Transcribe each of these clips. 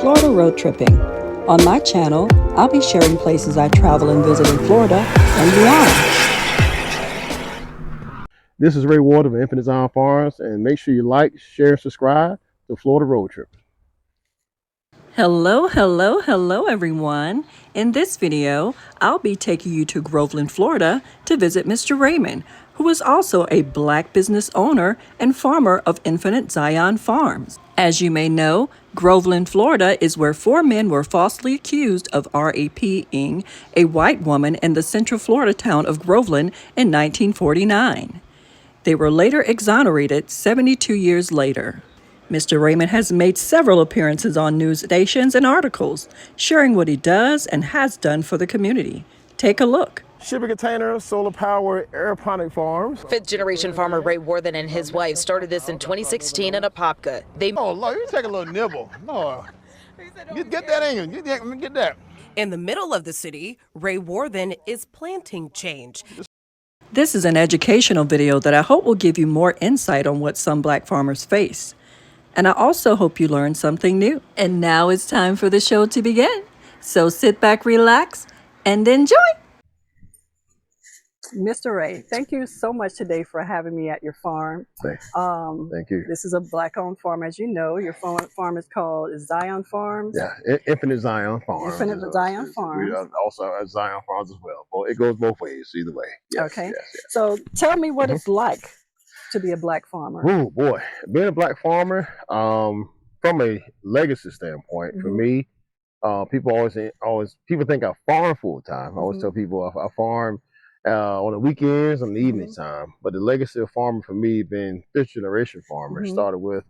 Florida road tripping. On my channel, I'll be sharing places I travel and visit in Florida and beyond. This is Raymond of Infinite Zion Farms, and make sure you like, share, and subscribe to Florida Road Trip. Hello everyone. In this video, I'll be taking you to Groveland, Florida to visit Mr. Raymond, who is also a black business owner and farmer of Infinite Zion Farms. As you may know, Groveland, Florida is where 4 men were falsely accused of raping a white woman in the central Florida town of Groveland in 1949. They were later exonerated 72 years later. Mr. Raymond has made several appearances on news stations and articles, sharing what he does and has done for the community. Take a look. Shipping container, solar powered aeroponic farms. Fifth-generation farmer Ray Worthen and his wife started this in 2016 in Apopka. Oh, Lord, you take a little nibble. No, get that in you. Get that. In the middle of the city, Ray Worthen is planting change. This is an educational video that I hope will give you more insight on what some black farmers face. And I also hope you learn something new. And now it's time for the show to begin. So sit back, relax, and enjoy. Mr. Ray, thank you so much today for having me at your farm. Thank you. This is a black-owned farm, as you know. Your farm is called Zion Farms. Yeah, Infinite Zion Farms. Infinite Zion Farms. We are also at Zion Farms as well. Well, it goes both ways, either way. Yes, okay. Yes. So tell me what it's like to be a black farmer. Oh boy, being a black farmer, from a legacy standpoint, for me, people always people think I farm full time. I always tell people I farm on the weekends, on the evening time. But the legacy of farming for me, being fifth generation farmer, started with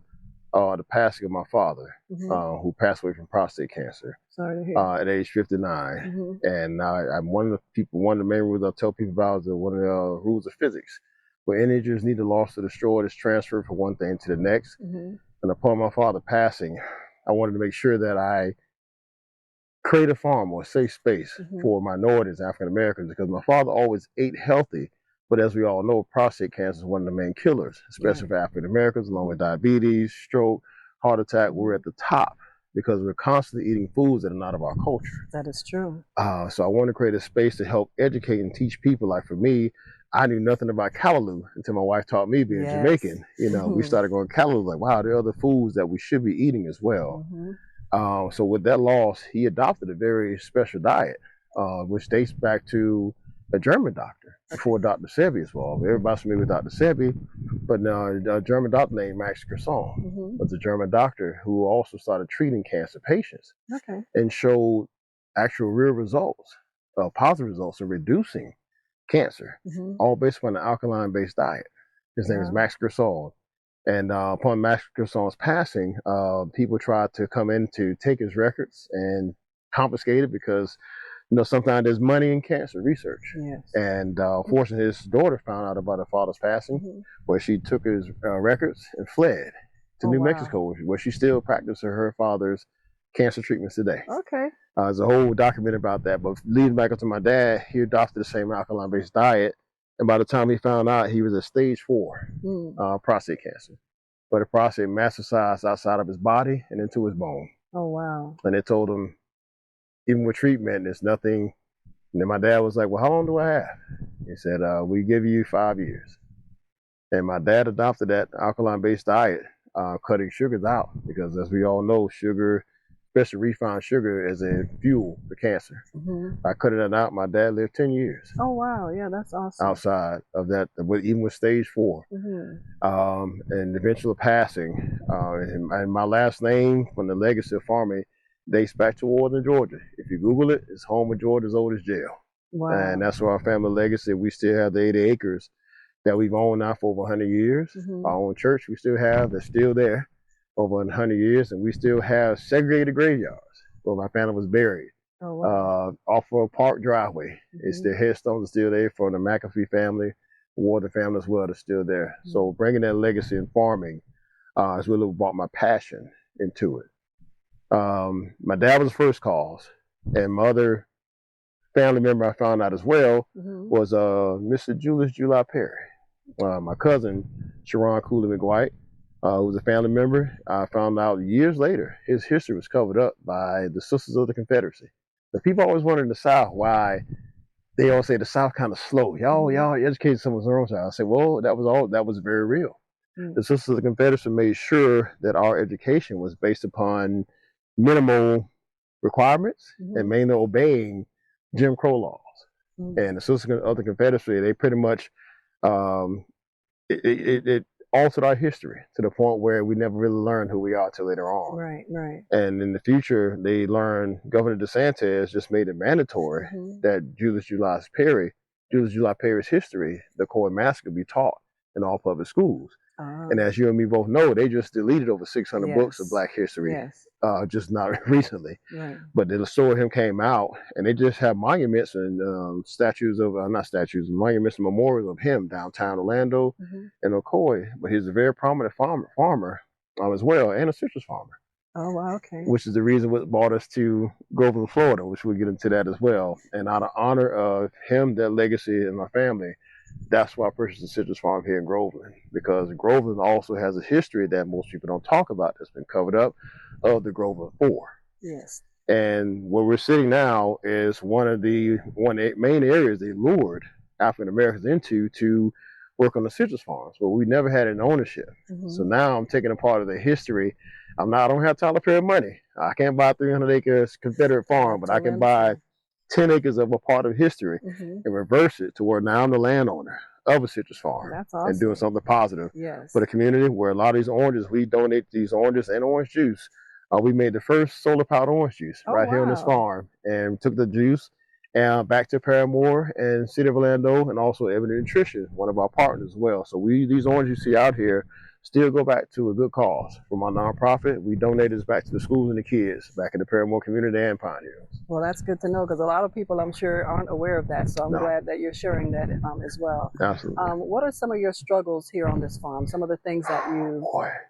the passing of my father, who passed away from prostate cancer. Sorry to hear. At age 59. And I'm one of the main rules I tell people about is one of the rules of physics. Where energy is neither lost or destroyed, it's transferred from one thing to the next. And upon my father passing, I wanted to make sure that I create a farm or a safe space for minorities, African Americans, because my father always ate healthy. But as we all know, prostate cancer is one of the main killers, especially for African Americans, along with diabetes, stroke, heart attack. We're at the top because we're constantly eating foods that are not of our culture. That is true. So I want to create a space to help educate and teach people. Like for me, I knew nothing about callaloo until my wife taught me, being Jamaican. You know, we started going callaloo, like, wow, there are other foods that we should be eating as well. So with that loss, he adopted a very special diet, which dates back to a German doctor before Dr. Sebi as well. Everybody's familiar with Dr. Sebi, but a German doctor named Max Gerson was a German doctor who also started treating cancer patients and showed actual real results, positive results in reducing cancer, all based on an alkaline-based diet. His name is Max Gerson. And upon Max Gerson's passing, people tried to come in to take his records and confiscate it because, you know, sometimes there's money in cancer research. And fortunately, his daughter found out about her father's passing, where she took his records and fled to New Mexico, where she still practices her father's cancer treatments today. There's a whole document about that, but leading back up to my dad, he adopted the same alkaline-based diet. And by the time he found out, he was at stage 4 prostate cancer. But the prostate metastasized outside of his body and into his bone. Oh, wow. And they told him, even with treatment, there's nothing. And then my dad was like, well, how long do I have? He said, we give you 5 years. And my dad adopted that alkaline-based diet, cutting sugars out, because as we all know, sugar, especially refined sugar, is a fuel for cancer. I cut it out. My dad lived 10 years. Oh, wow. Yeah, that's awesome. Outside of that, even with stage 4. And eventual passing. And my last name from the legacy of farming dates back to Warden, Georgia. If you Google it, it's home of Georgia's oldest jail. Wow. And that's where our family legacy. We still have the 80 acres that we've owned now for over 100 years. Our own church we still have, that's still there over 100 years, and we still have segregated graveyards where my family was buried. Off of Park Driveway. It's the headstones are still there from the McAfee family, the Warden family as well, they're still there. So bringing that legacy in farming is really what brought my passion into it. My dad was the first cause, and my other family member I found out as well was Mr. Julius July Perry. My cousin, Sharon Cooley McWhite, who was a family member. I found out years later his history was covered up by the Sisters of the Confederacy. The people always wonder in the South why they all say the South kind of slow. Y'all educated someone's wrong side. I say, well, that was very real. The Sisters of the Confederacy made sure that our education was based upon minimal requirements and mainly obeying Jim Crow laws. And the Sisters of the Confederacy, they pretty much it altered our history to the point where we never really learned who we are till later on. Right. And in the future, they learned Governor DeSantis just made it mandatory that Julius July Perry's history, the Coed Massacre, be taught in all public schools. And as you and me both know, they just deleted over 600 books of Black history, just not recently. But the story of him came out, and they just have monuments and monuments and memorials of him downtown Orlando and Ocoee. But he's a very prominent farmer as well, and a citrus farmer. Oh, wow, okay. Which is the reason what brought us to Groveland, Florida, which we'll get into that as well. And out of honor of him, that legacy, and my family, that's why I purchased the citrus farm here in Groveland, because Groveland also has a history that most people don't talk about that's been covered up of the Groveland Four. Yes. And where we're sitting now is one of the main areas they lured African Americans into to work on the citrus farms, but we never had an ownership. So now I'm taking a part of the history. I don't have Tyler Perry money. I can't buy 300 acres Confederate farm, but I can buy 10 acres of a part of history and reverse it to where now I'm the landowner of a citrus farm. That's awesome. And doing something positive for the community, where a lot of these oranges, we donate these oranges and orange juice. We made the first solar powered orange juice here on this farm, and took the juice back to Paramore and City of Orlando, and also Evident Nutrition, one of our partners as well. So these oranges you see out here still go back to a good cause from our nonprofit. We donate this back to the schools and the kids back in the Paramore community and Pine Hills. Well, that's good to know, because a lot of people, I'm sure, aren't aware of that. So I'm glad that you're sharing that as well. Absolutely. What are some of your struggles here on this farm? Some of the things that you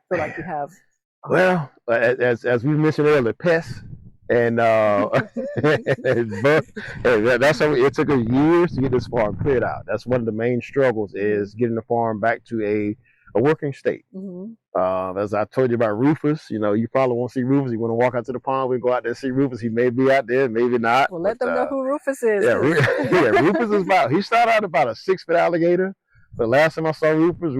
feel like you have? Well, as we mentioned earlier, pests and that's how it took us years to get this farm cleared out. That's one of the main struggles, is getting the farm back to a working state. As I told you about Rufus, you probably won't see Rufus. You want to walk out to the pond, we go out there and see Rufus. He may be out there, maybe not. Well, let them know who Rufus is. Rufus is he started out about a 6-foot alligator. But last time I saw Rufus,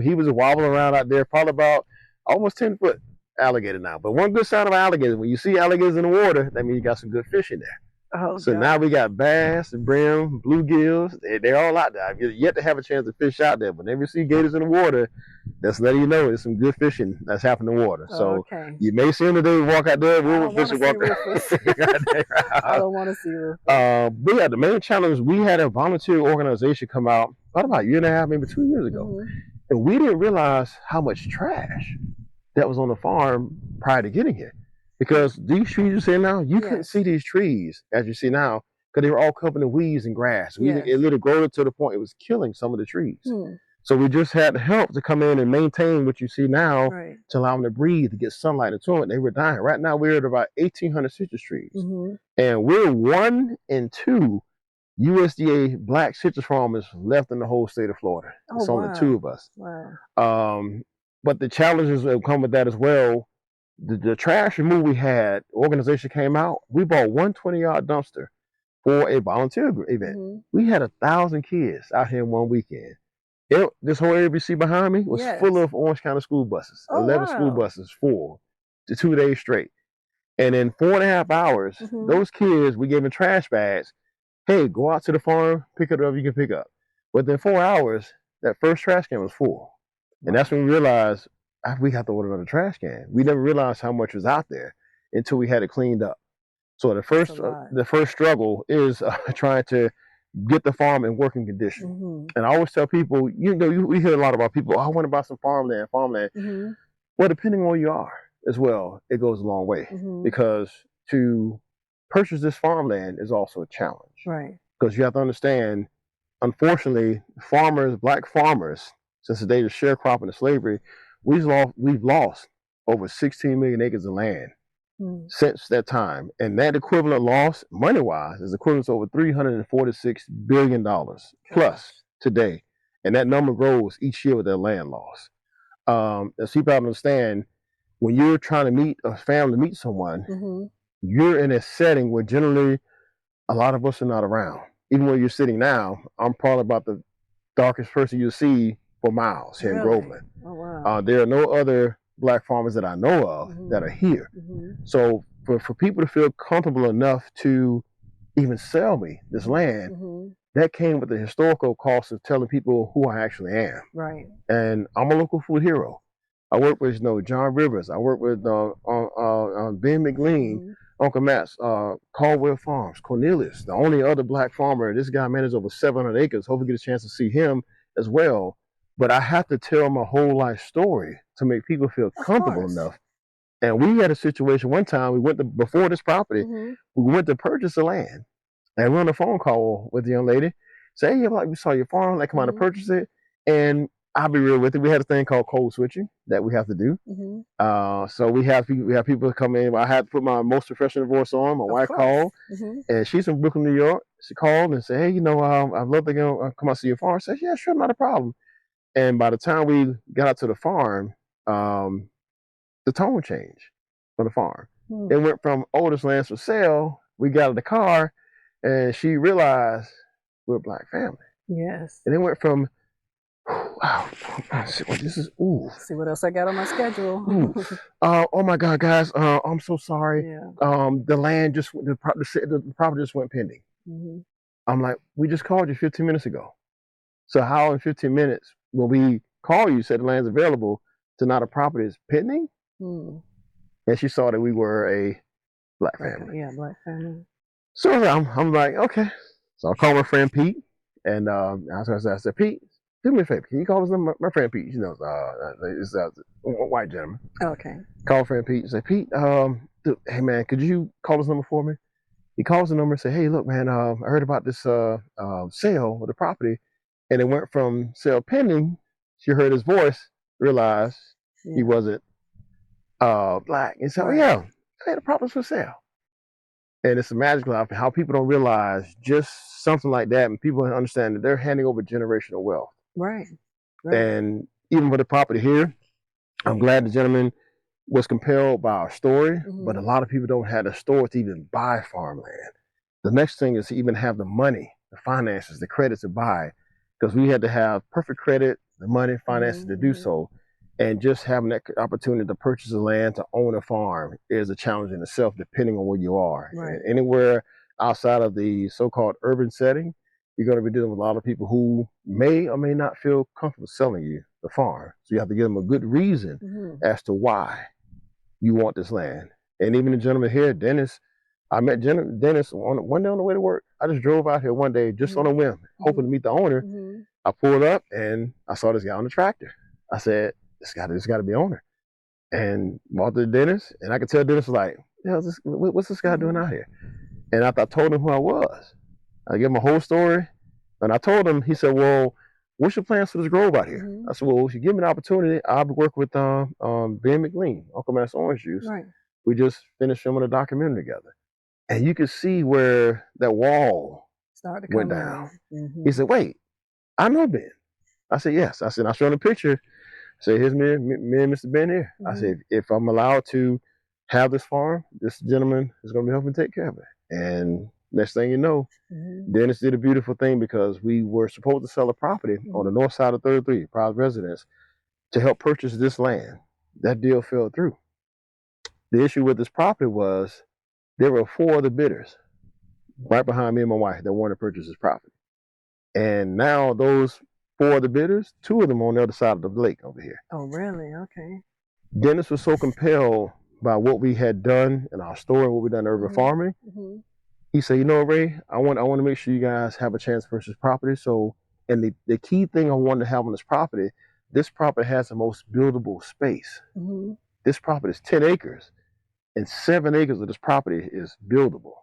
he was wobbling around out there, probably about almost 10-foot alligator now. But one good sign of alligators, when you see alligators in the water, that means you got some good fish in there. So now we got bass and brim, bluegills. They're all out there. I've yet to have a chance to fish out there, but whenever you see gators in the water, that's letting you know there's some good fishing that's happening in the water. So you may see them today, walk out there, we will fish and walk out. I don't want to see Rufus. But yeah, the main challenge, we had a volunteer organization come out about a year and a half, maybe 2 years ago. And we didn't realize how much trash that was on the farm prior to getting here. Because these trees you see now, you couldn't see these trees as you see now, because they were all covered in weeds and grass. It literally grew to the point it was killing some of the trees. So we just had help to come in and maintain what you see now to allow them to breathe, to get sunlight into them. They were dying. Right now we're at about 1,800 citrus trees. And we're 1 in 2 USDA Black citrus farmers left in the whole state of Florida. It's only 2 of us. But the challenges that come with that as well, the trash removal we had, the organization came out, we bought 120-yard dumpster for a volunteer event. We had 1,000 kids out here in one weekend. This whole area you see behind me was full of Orange County school buses, 11 school buses full to 2 days straight. And in 4.5 hours, those kids, we gave them trash bags. Hey, go out to the farm, pick it up, you can pick up. Within 4 hours, that first trash can was full. And that's when we realized we have to order another trash can. We never realized how much was out there until we had it cleaned up. So the first struggle is trying to get the farm in working condition. And I always tell people, we hear a lot about people, I want to buy some farmland. Well, depending on where you are as well, it goes a long way, because to purchase this farmland is also a challenge. Because you have to understand, unfortunately, Black farmers, since the days of sharecropping and slavery, we've lost over 16 million acres of land since that time. And that equivalent loss, money-wise, is equivalent to over $346 billion plus today. And that number grows each year with that land loss. as people understand, when you're trying to meet a family, meet someone, you're in a setting where generally a lot of us are not around. Even where you're sitting now, I'm probably about the darkest person you'll see for miles here in Groveland. Oh, wow. There are no other black farmers that I know of that are here. So for people to feel comfortable enough to even sell me this land, that came with the historical cost of telling people who I actually am. Right. And I'm a local food hero. I work with John Rivers. I work with Ben McLean, Uncle Matt's, Caldwell Farms, Cornelius, the only other black farmer. This guy manages over 700 acres. Hope we get a chance to see him as well. But I have to tell my whole life story to make people feel comfortable enough. And we had a situation one time, we went to, before this property, we went to purchase the land. And we were on a phone call with the young lady. Say, hey, like, we saw your farm, like, come out to purchase it. And I'll be real with it. We had a thing called code switching that we have to do. So we have people come in. I had to put my most professional voice on. My wife called, and she's from Brooklyn, New York. She called and said, hey, I'd love to go come out see your farm. I said, yeah, sure, not a problem. And by the time we got out to the farm, the tone changed for the farm. It went from, oh, this land's for sale. We got out of the car, and she realized we're a black family. Yes. And it went from, wow, this is, ooh. See what else I got on my schedule. Oh my God, guys, I'm so sorry. Yeah. The land just, the property just went pending. I'm like, we just called you 15 minutes ago. So how in 15 minutes, when we call you, said the land's available, to now the property is pending? And she saw that we were a black family. Yeah, black family. So I'm like, okay. So I called my friend Pete, and I said, Pete, do me a favor. Can you call his number? My friend Pete, it's a white gentleman. Okay. Call friend Pete and say, Pete, dude, hey man, could you call his number for me? He calls the number and say, hey, look, man, I heard about this sale of the property, and it went from sale pending. She heard his voice, realized he wasn't black, and said, oh yeah, hey, the property's for sale. And it's a magical how people don't realize just something like that, and people don't understand that they're handing over generational wealth. Right. And even with the property here, I'm glad the gentleman was compelled by our story, but a lot of people don't have the story to even buy farmland. The next thing is to even have the money, the finances, the credit to buy, because we had to have perfect credit, the money, finances to do so. And just having that opportunity to purchase the land, to own a farm, is a challenge in itself, depending on where you are. Right. And anywhere outside of the so-called urban setting, you're going to be dealing with a lot of people who may or may not feel comfortable selling you the farm. So you have to give them a good reason as to why you want this land. And even the gentleman here, Dennis, I met Dennis one day on the way to work. I just drove out here one day just on a whim, hoping to meet the owner. I pulled up and I saw this guy on the tractor. I said, this got to be owner. And walked to Dennis, and I could tell Dennis was like, what's this guy doing out here? And after I told him who I was, I gave him a whole story. And I told him, he said, well, what's your plans for this grove out here? I said, well, if you give me an opportunity, I'll be working with Ben McLean, Uncle Matt's Orange Juice. Right. We just finished filming a documentary together. And you could see where that wall went down. He said, wait, I know Ben. I said, yes. I said, I showed him a picture. I said, here's me and Mr. Ben here. I said, if I'm allowed to have this farm, this gentleman is going to be helping take care of it. And next thing you know, Dennis did a beautiful thing, because we were supposed to sell a property on the north side of 33, private residence, to help purchase this land. That deal fell through. The issue with this property was there were 4 other bidders right behind me and my wife that wanted to purchase this property. And now those 4 other bidders, 2 of them on the other side of the lake over here. Oh, really? Okay. Dennis was so compelled by what we had done in our store and what we done in urban farming. He said, Ray, I want to make sure you guys have a chance to purchase property. So, and the key thing I wanted to have on this property has the most buildable space. This property is 10 acres, and 7 acres of this property is buildable.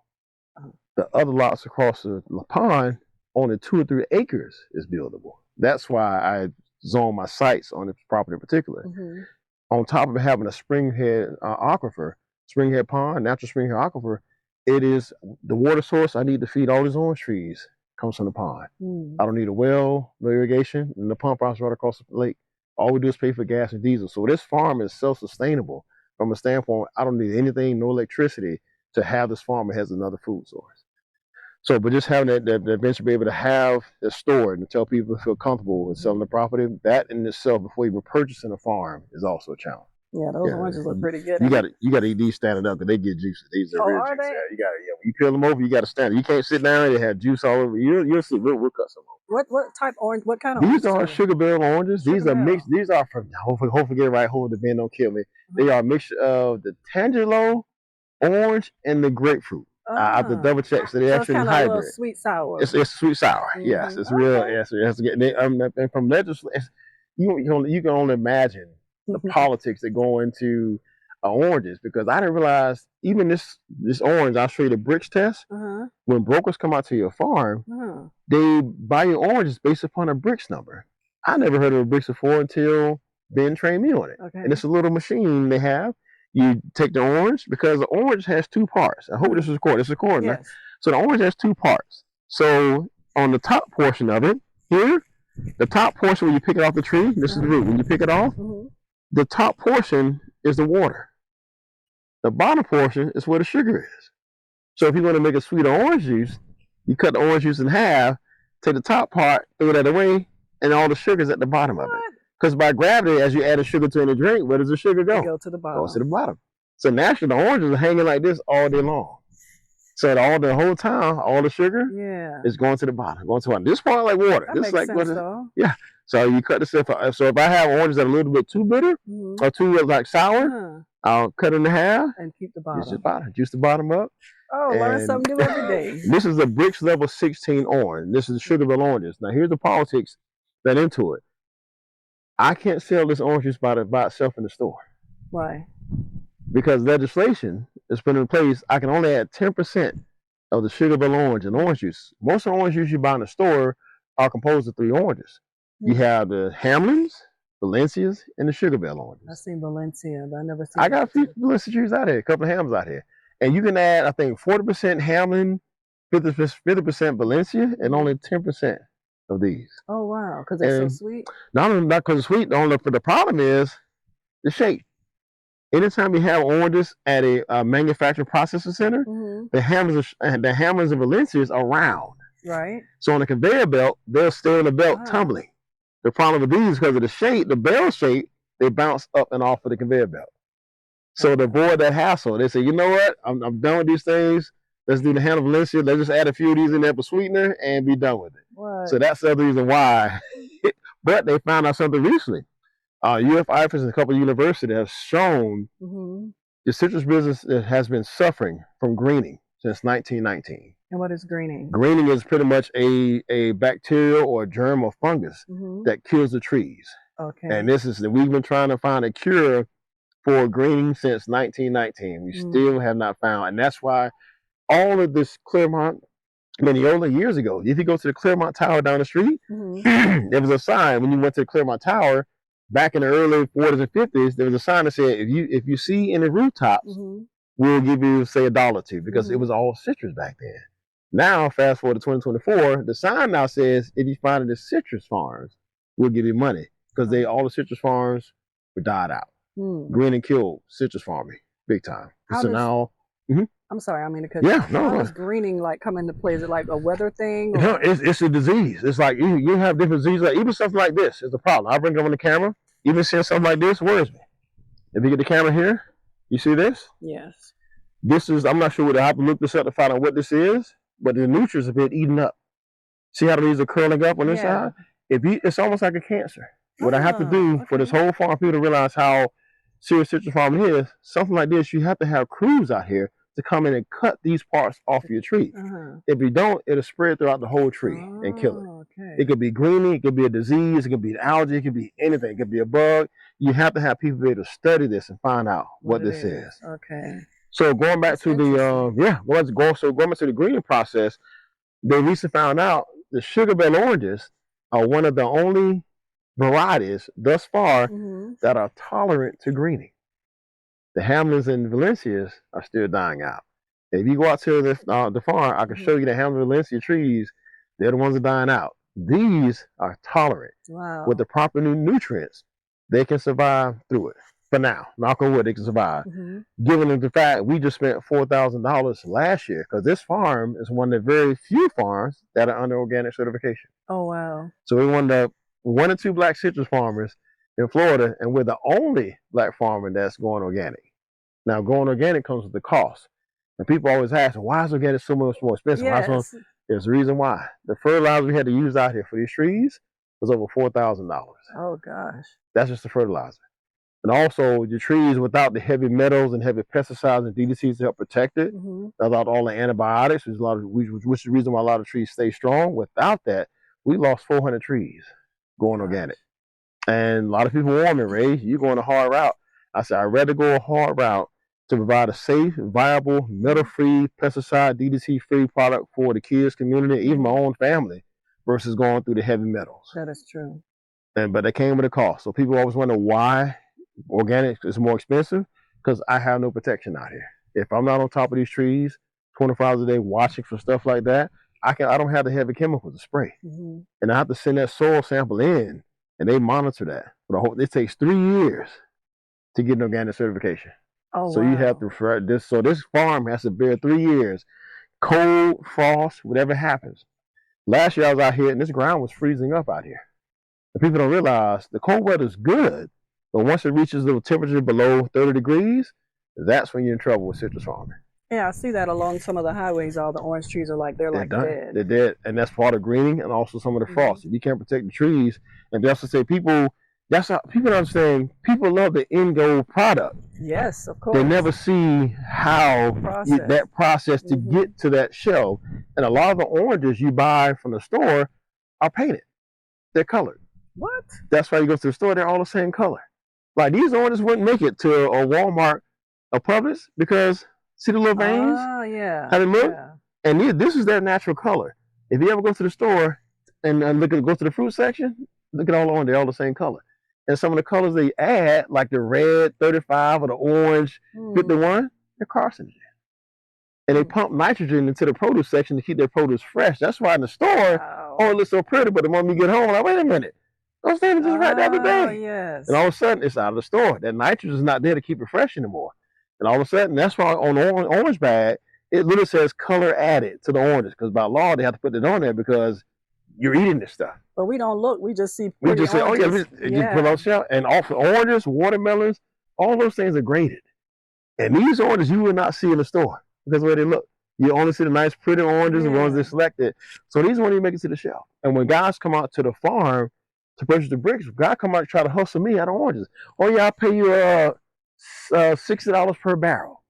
The other lots across the pond, only 2 or 3 acres is buildable. That's why I zoned my sights on this property in particular. On top of having a springhead aquifer, springhead pond, natural springhead aquifer, it is the water source I need to feed all these orange trees comes from the pond. I don't need a well, no irrigation, and the pump house right across the lake All we do is pay for gas and diesel. So this farm is self-sustainable from a standpoint. I don't need anything, no electricity to have this farm. It has another food source. So, but just having that venture, be able to have it stored and tell people to feel comfortable with selling the property, that in itself, before even purchasing a farm, is also a challenge. Yeah, those oranges look pretty good. You got to eat these standing up because they get juicy. These are real juicy. They? Yeah, you got to. Yeah, when you peel them over, you got to stand. You can't sit down. They have juice all over. You'll see. We'll cut some over. What type orange? What kind of? These are sugar barrel oranges. These are mixed. These are from. Hopefully get it right. Hold the Ben, don't kill me. They are a mixture of the Tangelo orange and the grapefruit. I have to double check. So they actually hybrid. A little sweet sour. It's sweet sour. Yes, it's real. Yes, it has to get. And from legislation, you can only imagine the politics that go into oranges, because I didn't realize even this orange. I'll show you the bricks test. When brokers come out to your farm, they buy your oranges based upon a bricks number. I never heard of a bricks before until Ben trained me on it. And it's a little machine they have. You take the orange, because the orange has two parts. I hope this is recorded. It's recorded. Yes. So the orange has two parts. So on the top portion of it, here, the top portion when you pick it off the tree, this is the root. When you pick it off, the top portion is the water. The bottom portion is where the sugar is. So if you want to make a sweet orange juice, you cut the orange juice in half, take the top part, throw that away, and all the sugar's at the bottom of it. Because by gravity, as you add the sugar to any drink, where does the sugar go? It goes to the bottom. Goes to the bottom. So naturally, the oranges are hanging like this all day long. So the whole time, all the sugar is going to the bottom. Going to the bottom. This part like water. That this makes sense, though. Yeah. So you cut this. So if I have oranges that are a little bit too bitter or too like sour, I'll cut it in half and keep the bottom. Juice the bottom up. Oh, learn something new every day. This is the bricks level 16 orange. This is the sugarville oranges. Now here's the politics that into it. I can't sell this orange juice by itself in the store. Why? Because legislation has been in place. I can only add 10% of the sugarville orange in orange juice. Most of the orange juice you buy in the store are composed of 3 oranges. You have the Hamlins, Valencias, and the sugarville oranges. I've seen Valencia, but I never seen. I got a few Valencia trees out here, a couple of Hams out here. And you can add, I think, 40% Hamlin, 50% Valencia, and only 10% of these. Oh, wow, because they're so sweet? Not because it's sweet. The problem is the shape. Anytime you have oranges at a manufacturing processing center, the Hamlins and Valencias are round. Right. So on the conveyor belt, they'll stay on the belt tumbling. The problem with these, because of the shape, the barrel shape, they bounce up and off of the conveyor belt. So to avoid that hassle, they say, you know what? I'm done with these things. Let's do the Hamlin Valencia. Let's just add a few of these in there for sweetener and be done with it. What? So that's the other reason why. But they found out something recently. UF and a couple of universities have shown the citrus business has been suffering from greening since 1919. And what is greening? Greening is pretty much a bacteria or a germ or fungus that kills the trees. Okay. And we've been trying to find a cure for greening since 1919. We still have not found, and that's why all of this Claremont, Mineola years ago, if you go to the Claremont Tower down the street, there was a sign when you went to the Claremont Tower back in the early 40s and 50s. There was a sign that said, if you see any rooftops, we'll give you, say, $1 or $2, because it was all citrus back then. Now, fast forward to 2024, the sign now says, if you find it at citrus farms, we'll give you money, because all the citrus farms were died out. Green and killed citrus farming big time. Now, I'm sorry, I mean to cut you off. How does greening come into play? Is it like a weather thing? No, it's a disease. It's like you have different diseases. Like even something like this is a problem. I bring it on the camera. Even seeing something like this worries me. If you get the camera here, you see this? Yes. This is, I'm not sure I have to look this up to find out what this is, but the nutrients have been eaten up. See how these are curling up on this side? It's almost like a cancer. What I have to do for this whole farm, people to realize how serious citrus farming is, something like this, you have to have crews out here to come in and cut these parts off your tree. If you don't, it'll spread throughout the whole tree and kill it. It could be greening, it could be a disease, it could be an algae, it could be anything, it could be a bug. You have to have people be able to study this and find out what this is. Okay. So going back to the going back to the greening process, they recently found out the sugarville oranges are one of the only varieties thus far that are tolerant to greening. The Hamlins and Valencias are still dying out. If you go out to the farm, I can show you the Hamlin and Valencia trees. They're the ones that are dying out. These are tolerant with the proper nutrients. they can survive through it. For now, knock on wood, they can survive. Given the fact we just spent $4,000 last year, because this farm is one of the very few farms that are under organic certification. Oh, wow. So we're one of the 1 or 2 black citrus farmers in Florida, and we're the only black farmer that's going organic. Now, going organic comes with the cost. And people always ask, why is organic so much more expensive? Yes. There's a reason why. The fertilizer we had to use out here for these trees was over $4,000. Oh, gosh. That's just the fertilizer. And also, the trees without the heavy metals and heavy pesticides and DDTs to help protect it, without all the antibiotics, which is the reason why a lot of trees stay strong. Without that, we lost 400 trees going organic. And a lot of people warn me, Ray, you're going a hard route. I said, I'd rather go a hard route to provide a safe, viable, metal-free, pesticide, DDT-free product for the kids, community, even my own family, versus going through the heavy metals. That is true. But they came with a cost. So people always wonder why organic is more expensive, because I have no protection out here. If I'm not on top of these trees 24 hours a day watching for stuff like that, I don't have the heavy chemicals to spray. And I have to send that soil sample in, and they monitor that. But it takes 3 years to get an organic certification. Oh, so wow. You have to this farm has to bear 3 years, cold, frost, whatever happens. Last year I was out here and this ground was freezing up out here. And people don't realize the cold weather is good, but once it reaches the temperature below 30 degrees, that's when you're in trouble with citrus farming. Yeah, I see that along some of the highways. All the orange trees are they're dead. They're dead, and that's part of greening and also some of the frost. If you can't protect the trees, and they also say that's how people understand. People love the end goal product. Yes, of course. They never see how that process to get to that shelf. And a lot of the oranges you buy from the store are painted. They're colored. What? That's why you go to the store, they're all the same color. Like these oranges wouldn't make it to a Walmart or Publix because see the little veins? Oh, yeah. How they look? Yeah. And this is their natural color. If you ever go to the store and go to the fruit section, look at all the orange, they're all the same color. And some of the colors they add, like the red 35 or the orange 51, they're carcinogen. And they pump nitrogen into the produce section to keep their produce fresh. That's why in the store, it looks so pretty, but the moment you get home, like, wait a minute, those things just right the other day. Yes. And all of a sudden, it's out of the store. That nitrogen is not there to keep it fresh anymore. And all of a sudden, that's why on the orange bag, it literally says color added to the oranges, because by law, they have to put it on there because you're eating this stuff. But we don't look. We just see We just say, oh, yeah, just put on shelf. And off oranges, watermelons, all those things are graded. And these oranges you will not see in the store because of the way they look. You only see the nice, pretty oranges, the ones they selected. So these won't even make it to the shelf. And when guys come out to the farm to purchase the bricks, guys come out and try to hustle me out of oranges. Oh, yeah, I'll pay you $60 per barrel.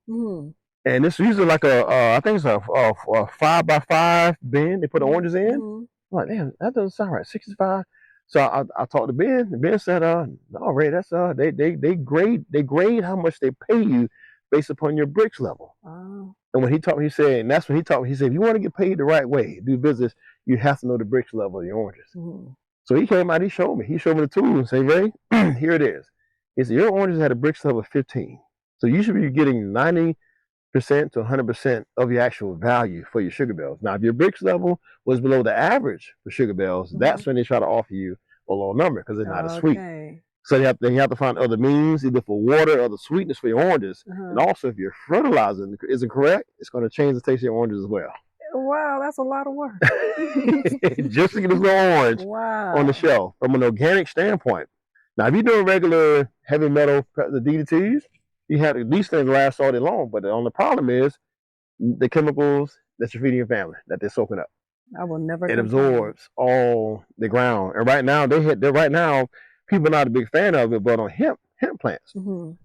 And this is usually like I think it's a 5x5 bin. They put the oranges in. I'm like, damn, that doesn't sound right. 65. So I talked to Ben. And Ben said, no, Ray, that's they grade how much they pay you based upon your bricks level. And when he taught me, he said, and that's when he taught me, he said, if you want to get paid the right way, do business, you have to know the bricks level of your oranges. So he came out, he showed me the tools and said, Ray, here it is. He said, your oranges had a bricks level of 15. So you should be getting 90% to 100% of your actual value for your sugar bells. Now, if your bricks level was below the average for sugar bells, that's when they try to offer you a low number because they're not as sweet. So you have to find other means, either for water or the sweetness for your oranges. And also, if your fertilizer isn't correct, it's going to change the taste of your oranges as well. Wow, that's a lot of work. Just to get this little orange on the shelf from an organic standpoint. Now, if you're doing regular heavy metal, the DDTs, you have these things last all day long. But the only problem is the chemicals that you're feeding your family, that they're soaking up. I will never. It absorbs all the ground. And right now, people are not a big fan of it, but on hemp plants,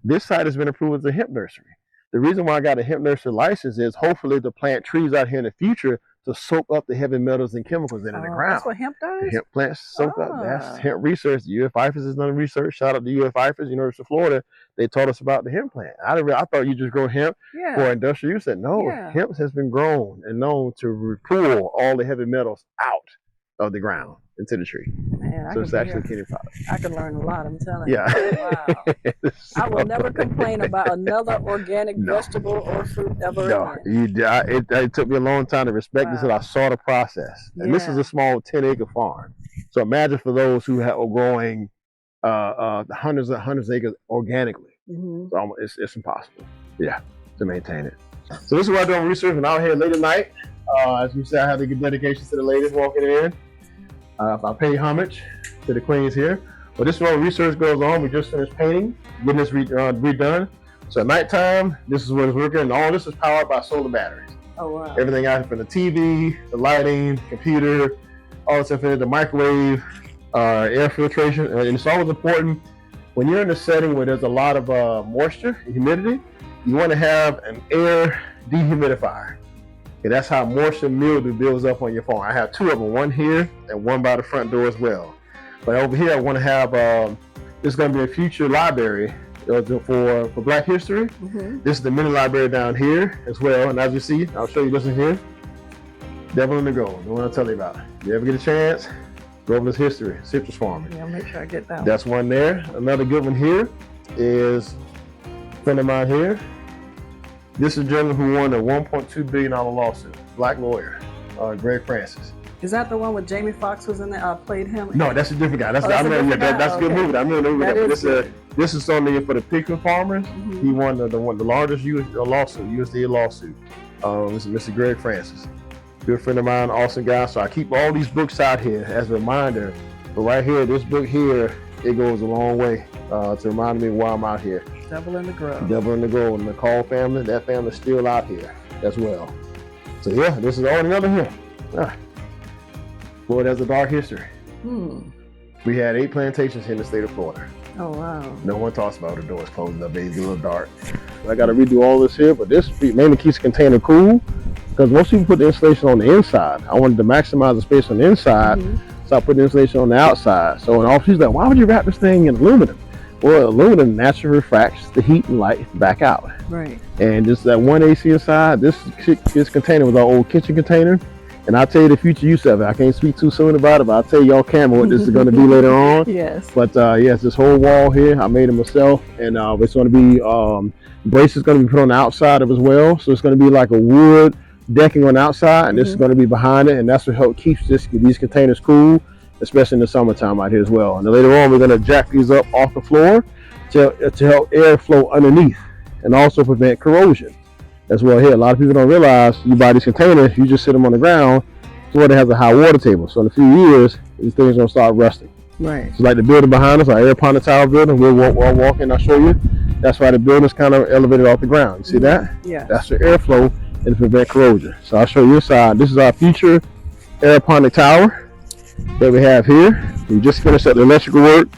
this site has been approved as a hemp nursery. The reason why I got a hemp nursery license is hopefully to plant trees out here in the future to soak up the heavy metals and chemicals in the ground. That's what hemp does? The hemp plants soak up. That's hemp research. The UF-IFAS has done research. Shout out to UF-IFAS, University of Florida. They taught us about the hemp plant. I thought you just grow hemp for industrial use. No, hemp has been grown and known to pull all the heavy metals out of the ground into the tree. Man, so it's actually a kitty product. I can learn a lot, I'm telling you. Yeah. Wow. I will never complain about another organic vegetable or fruit ever again. It took me a long time to respect this, and I saw the process. And this is a small 10-acre farm. So imagine for those who are growing hundreds of acres organically. Mm-hmm. So it's impossible, yeah, to maintain it. So this is what I do on research when I'm out here late at night. As you said, I have to give dedication to the ladies walking in. I pay homage to the queens here. But this is where research goes on. We just finished painting, getting this redone. So at nighttime, this is what is working, and all this is powered by solar batteries. Oh wow! Everything out from the TV, the lighting, computer, all this stuff in it, the microwave, air filtration, and it's always important when you're in a setting where there's a lot of moisture and humidity. You want to have an air dehumidifier. Okay, that's how moisture mildew builds up on your farm. I have two of them, one here and one by the front door as well. But over here, I want to have, this is going to be a future library for Black history. Mm-hmm. This is the mini library down here as well. And as you see, I'll show you this in here. Devil in the Gold, the one I'll tell you about. If you ever get a chance, Groveland's history, citrus farming. Yeah, I'll make sure I get that one. That's one there. Another good one here is a friend of mine here. This is a gentleman who won a $1.2 billion lawsuit, Black lawyer, Greg Francis. Is that the one with Jamie Foxx was in there, played him? No, that's a different guy. That's that's a good movie. I remember that. This is something for the picking farmers. Mm-hmm. He won the largest USDA lawsuit. This is Mr. Greg Francis, good friend of mine, awesome guy. So I keep all these books out here as a reminder. But right here, this book here, it goes a long way to remind me why I'm out here. Devil in the Grove. Devil in the Grove, and the Call family, that family's still out here as well. So yeah, this is all another here. Florida has a dark history. We had 8 plantations here in the state of Florida. Oh wow. No one talks about the doors closing up, it's a little dark. I got to redo all this here, but this mainly keeps the container cool because most people put the insulation on the inside. I wanted to maximize the space on the inside, so I put the insulation on the outside. So and all she's like, why would you wrap this thing in aluminum? Well, aluminum naturally refracts the heat and light back out. Right. And just that one AC inside, this container was our old kitchen container. And I'll tell you the future use of it. I can't speak too soon about it, but I'll tell you off camera what this is going to be later on. Yes. But yes, this whole wall here, I made it myself. And it's going to be, braces going to be put on the outside of it as well. So it's going to be like a wood decking on the outside, and this is going to be behind it. And that's what helps keep these containers cool, especially in the summertime out here as well. And then later on, we're going to jack these up off the floor to help air flow underneath and also prevent corrosion as well. Here, a lot of people don't realize you buy these containers, you just sit them on the ground. Florida has a high water table, so in a few years, these things are going to start rusting. Right. So like the building behind us, our aeroponic tower building, we'll walk in, I'll show you. That's why the building's kind of elevated off the ground. You see that? Yeah. That's the airflow and to prevent corrosion. So I'll show you inside. This is our future aeroponic tower that we have here. We just finished up the electrical work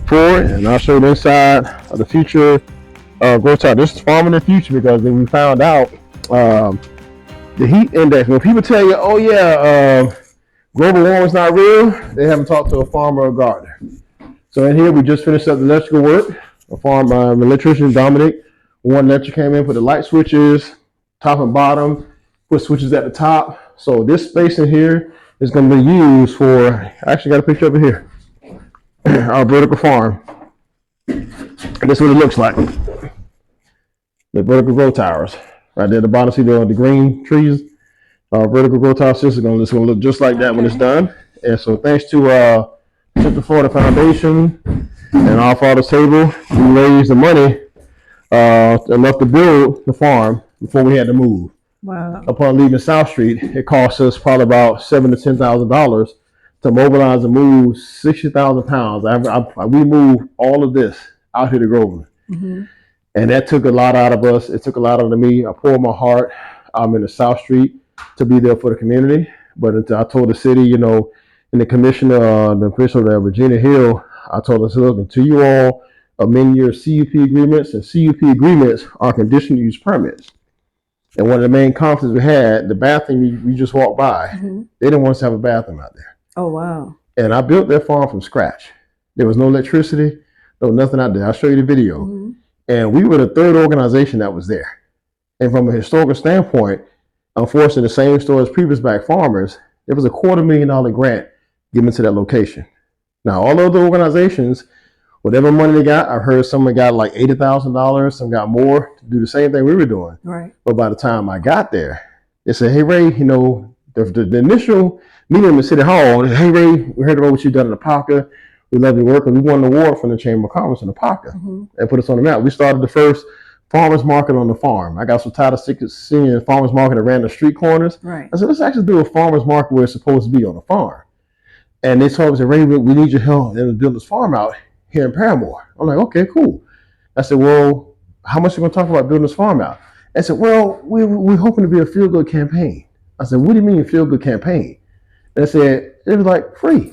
for it, and I'll show you the inside of the future growth tower. This is farming in the future because then we found out the heat index. When people tell you, oh yeah, global warming is not real, they haven't talked to a farmer or gardener. So in here, we just finished up the electrical work. A farm electrician, Dominic, one electric came in, put the light switches, top and bottom, put switches at the top. So this space in here is going to be used for, I actually got a picture of it here, our vertical farm. And this is what it looks like. The vertical grow towers. Right there at the bottom, see the green trees? Vertical grow tower system is going to look just like that when it's done. And so thanks to Central Florida Foundation and Our Father's Table, we raised the money enough to build the farm before we had to move. Wow. Upon leaving South Street, it cost us probably about $7,000 to $10,000 to mobilize and move 60,000 pounds. We moved all of this out here to Groveland. And that took a lot out of us. It took a lot out of me. I poured my heart. I'm in the South Street to be there for the community. But I told the city, you know, and the commissioner, the official there, Regina Hill, I told us, look, until you all amend your CUP agreements, and CUP agreements are conditional use permits. And one of the main conflicts we had, the bathroom we just walked by, they didn't want us to have a bathroom out there. Oh, wow. And I built that farm from scratch. There was no electricity, no nothing out there. I'll show you the video. And we were the third organization that was there. And from a historical standpoint, unfortunately, the same store as previous Black farmers, there was a $250,000 grant given to that location. Now, all other organizations, whatever money they got, I've heard someone got like $80,000, some got more to do the same thing we were doing. Right. But by the time I got there, they said, hey, Ray, you know, the initial meeting in City Hall, hey, Ray, we heard about what you've done in the Apopka. We love your work, and we won an award from the Chamber of Commerce in Apopka and put us on the map. We started the first farmers market on the farm. I got so tired of seeing farmers market around the street corners. Right. I said, let's actually do a farmers market where it's supposed to be on the farm. And they told me, Raymond, we need your help in building this farm out here in Paramore. I'm like, okay, cool. I said, well, how much are you going to talk about building this farm out? I said, well, we're hoping to be a feel-good campaign. I said, what do you mean a feel-good campaign? And I said, it was like free.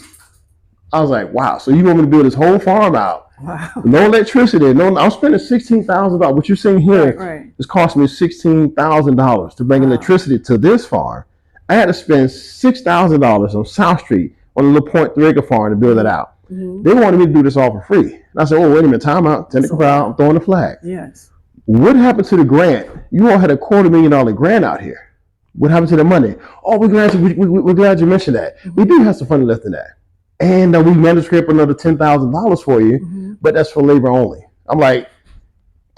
I was like, wow, so you want me to build this whole farm out? Wow. No electricity. I'm spending $16,000. What you're seeing here is costing me $16,000 to bring electricity to this farm. I had to spend $6,000 on South Street on a little 0.3 acre farm to build it out. They wanted me to do this all for free. And I said, oh, wait a minute, time out. Technical foul, I'm throwing the flag. Yes. What happened to the grant? You all had a $250,000 grant out here. What happened to the money? Oh, we're glad you mentioned that. We do have some funding left in that. And we managed to scrape another $10,000 for you, but that's for labor only. I'm like,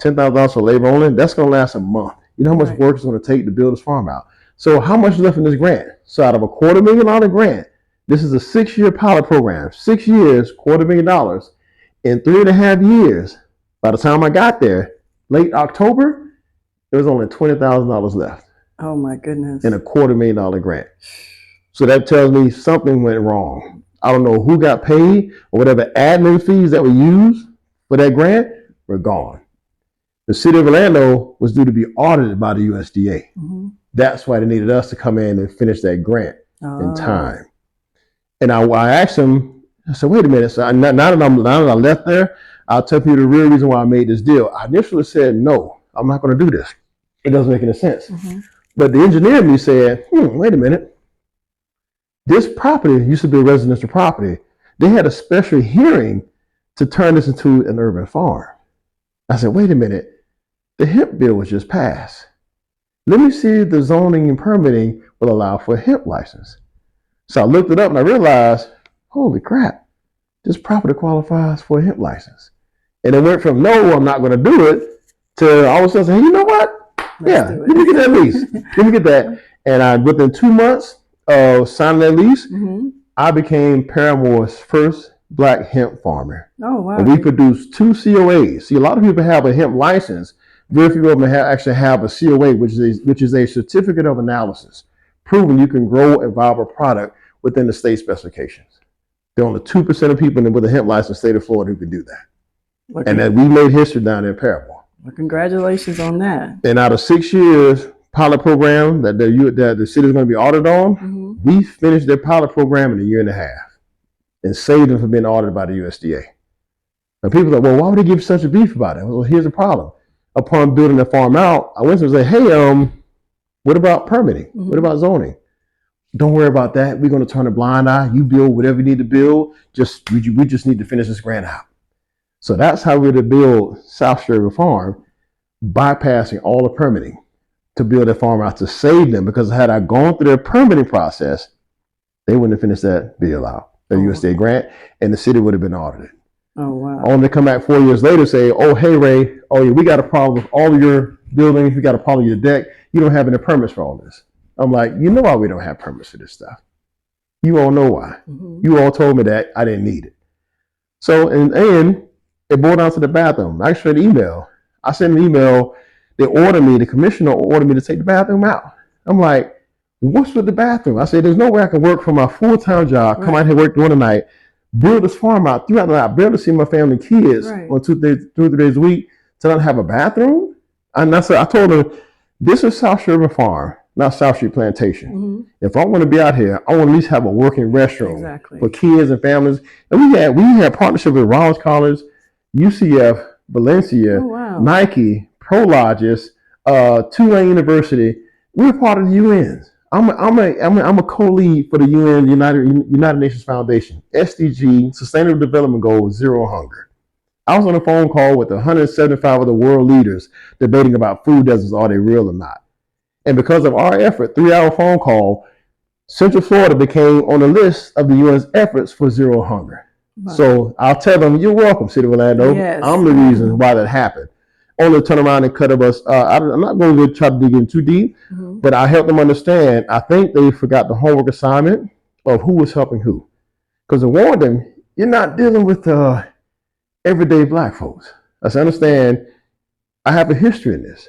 $10,000 for labor only? That's going to last a month. You know how much work it's going to take to build this farm out? So how much is left in this grant? So out of a $250,000 grant, this is a 6-year pilot program. 6 years, $250,000. In 3.5 years, by the time I got there, late October, there was only $20,000 left. Oh my goodness. In a $250,000 grant. So that tells me something went wrong. I don't know who got paid or whatever admin fees that were used for that grant were gone. The city of Orlando was due to be audited by the USDA. That's why they needed us to come in and finish that grant in time. And I asked him, I said, wait a minute. So now that I left there, I'll tell you the real reason why I made this deal. I initially said, no, I'm not going to do this. It doesn't make any sense. But the engineer in me said, wait a minute. This property used to be a residential property. They had a special hearing to turn this into an urban farm. I said, wait a minute. The hemp bill was just passed. Let me see if the zoning and permitting will allow for a hemp license. So I looked it up and I realized, holy crap, this property qualifies for a hemp license. And it went from, no, I'm not going to do it, to all of a sudden saying, hey, you know what? Let me get that lease. Let me get that. And within 2 months of signing that lease, I became Paramore's first black hemp farmer. Oh, wow. And we produced 2 COAs. See, a lot of people have a hemp license. Very few of them actually have a COA, which is a certificate of analysis, proving you can grow a viable product within the state specifications. There are only 2% of people with a hemp license in the state of Florida who can do that. And that we made history down there in Paramore. Well, congratulations on that. And out of 6 years pilot program that the city is going to be audited on, we finished their pilot program in 1.5 years and saved them from being audited by the USDA. And people are like, well, why would they give such a beef about it? Well, here's the problem. Upon building the farm out, I went to them and said, hey, what about permitting? What about zoning? Don't worry about that. We're going to turn a blind eye. You build whatever you need to build. We just need to finish this grant out. So that's how we're to build South River Farm, bypassing all the permitting to build that farm out to save them. Because had I gone through their permitting process, they wouldn't have finished that bill out, the USDA grant, and the city would have been audited. Oh, wow. Only to come back 4 years later and say, oh, hey, Ray, oh, yeah, we got a problem with all of your buildings. We got a problem with your deck. You don't have any permits for all this. I'm like, you know why we don't have permits for this stuff. You all know why. You all told me that I didn't need it. So, and it boiled down to the bathroom. I sent an email. I sent an email. The commissioner ordered me to take the bathroom out. I'm like, what's with the bathroom? I said, there's no way I can work for my full-time job, come out here, work during the night, build this farm out throughout the night. I barely see my family and kids on 2 or 3 days a week to not have a bathroom. And I told her, this is South River Farm, not South Street Plantation. If I want to be out here, I want to at least have a working restroom for kids and families. And we had partnership with Rollins College, UCF, Valencia, Nike, Prologis, Tulane University. We're part of the UNs. I'm a co-lead for the UN, United Nations Foundation, SDG, Sustainable Development Goals, Zero Hunger. I was on a phone call with 175 of the world leaders debating about food deserts, are they real or not? And because of our effort, 3-hour phone call, Central Florida became on the list of the UN's efforts for zero hunger. Wow. So I'll tell them, you're welcome, City of Orlando. Yes. I'm the reason why that happened. Only turn around and cut us. I'm not going to try to dig in too deep, but I help them understand. I think they forgot the homework assignment of who was helping who. Because I warned them, you're not dealing with everyday black folks. I said, understand, I have a history in this.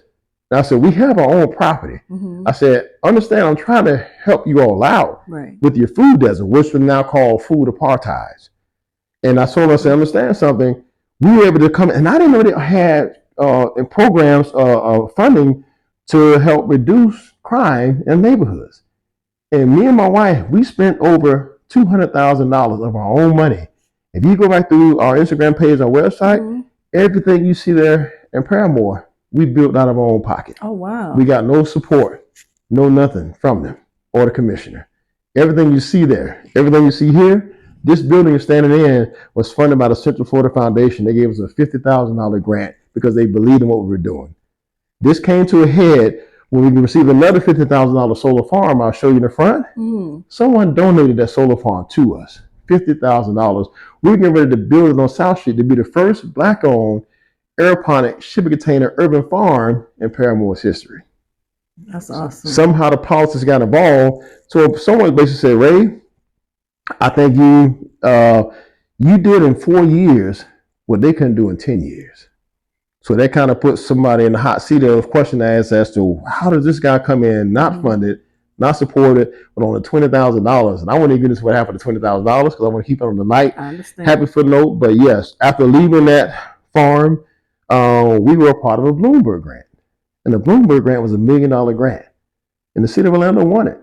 And I said, we have our own property. I said, understand, I'm trying to help you all out with your food desert, which we now call food apartheid. And I told her, I said, understand something. We were able to come, and I didn't know they had in programs funding to help reduce crime in neighborhoods. And me and my wife, we spent over $200,000 of our own money. If you go back through our Instagram page, our website, everything you see there in Paramore, we built out of our own pocket. Oh, wow. We got no support, no nothing from them or the commissioner. Everything you see there, everything you see here, this building you're standing in was funded by the Central Florida Foundation. They gave us a $50,000 grant because they believed in what we were doing. This came to a head when we received another $50,000 solar farm. I'll show you in the front. Someone donated that solar farm to us, $50,000. We were getting ready to build it on South Street to be the first Black-owned aeroponic shipping container urban farm in Paramore's history. That's awesome. Somehow the politics got involved. So someone basically said, Ray, I think you did in 4 years what they couldn't do in 10 years. So that kind of puts somebody in the hot seat of question as to how does this guy come in, not funded, not supported, but only $20,000. And I won't even get into what happened to $20,000 because I want to keep it on the light. I understand. Happy footnote. But yes, after leaving that farm, we were a part of a Bloomberg grant. And the Bloomberg grant was $1 million grant. And the city of Orlando won it.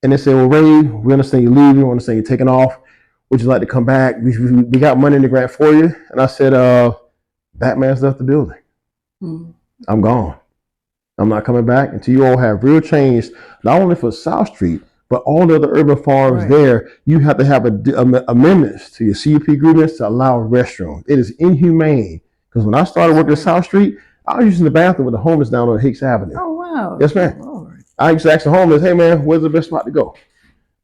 And they said, well, Ray, we understand you're leaving. We understand you're taking off. Would you like to come back? We got money in the grant for you. And I said, Batman's left the building. I'm gone. I'm not coming back until you all have real change, not only for South Street, but all the other urban farms there. You have to have amendments to your CUP agreements to allow restrooms. It is inhumane. Because when I started working at South Street, I was using the bathroom with the homeless down on Hicks Avenue. Oh, wow. Yes, ma'am. Lord. I used to ask the homeless, hey, man, where's the best spot to go?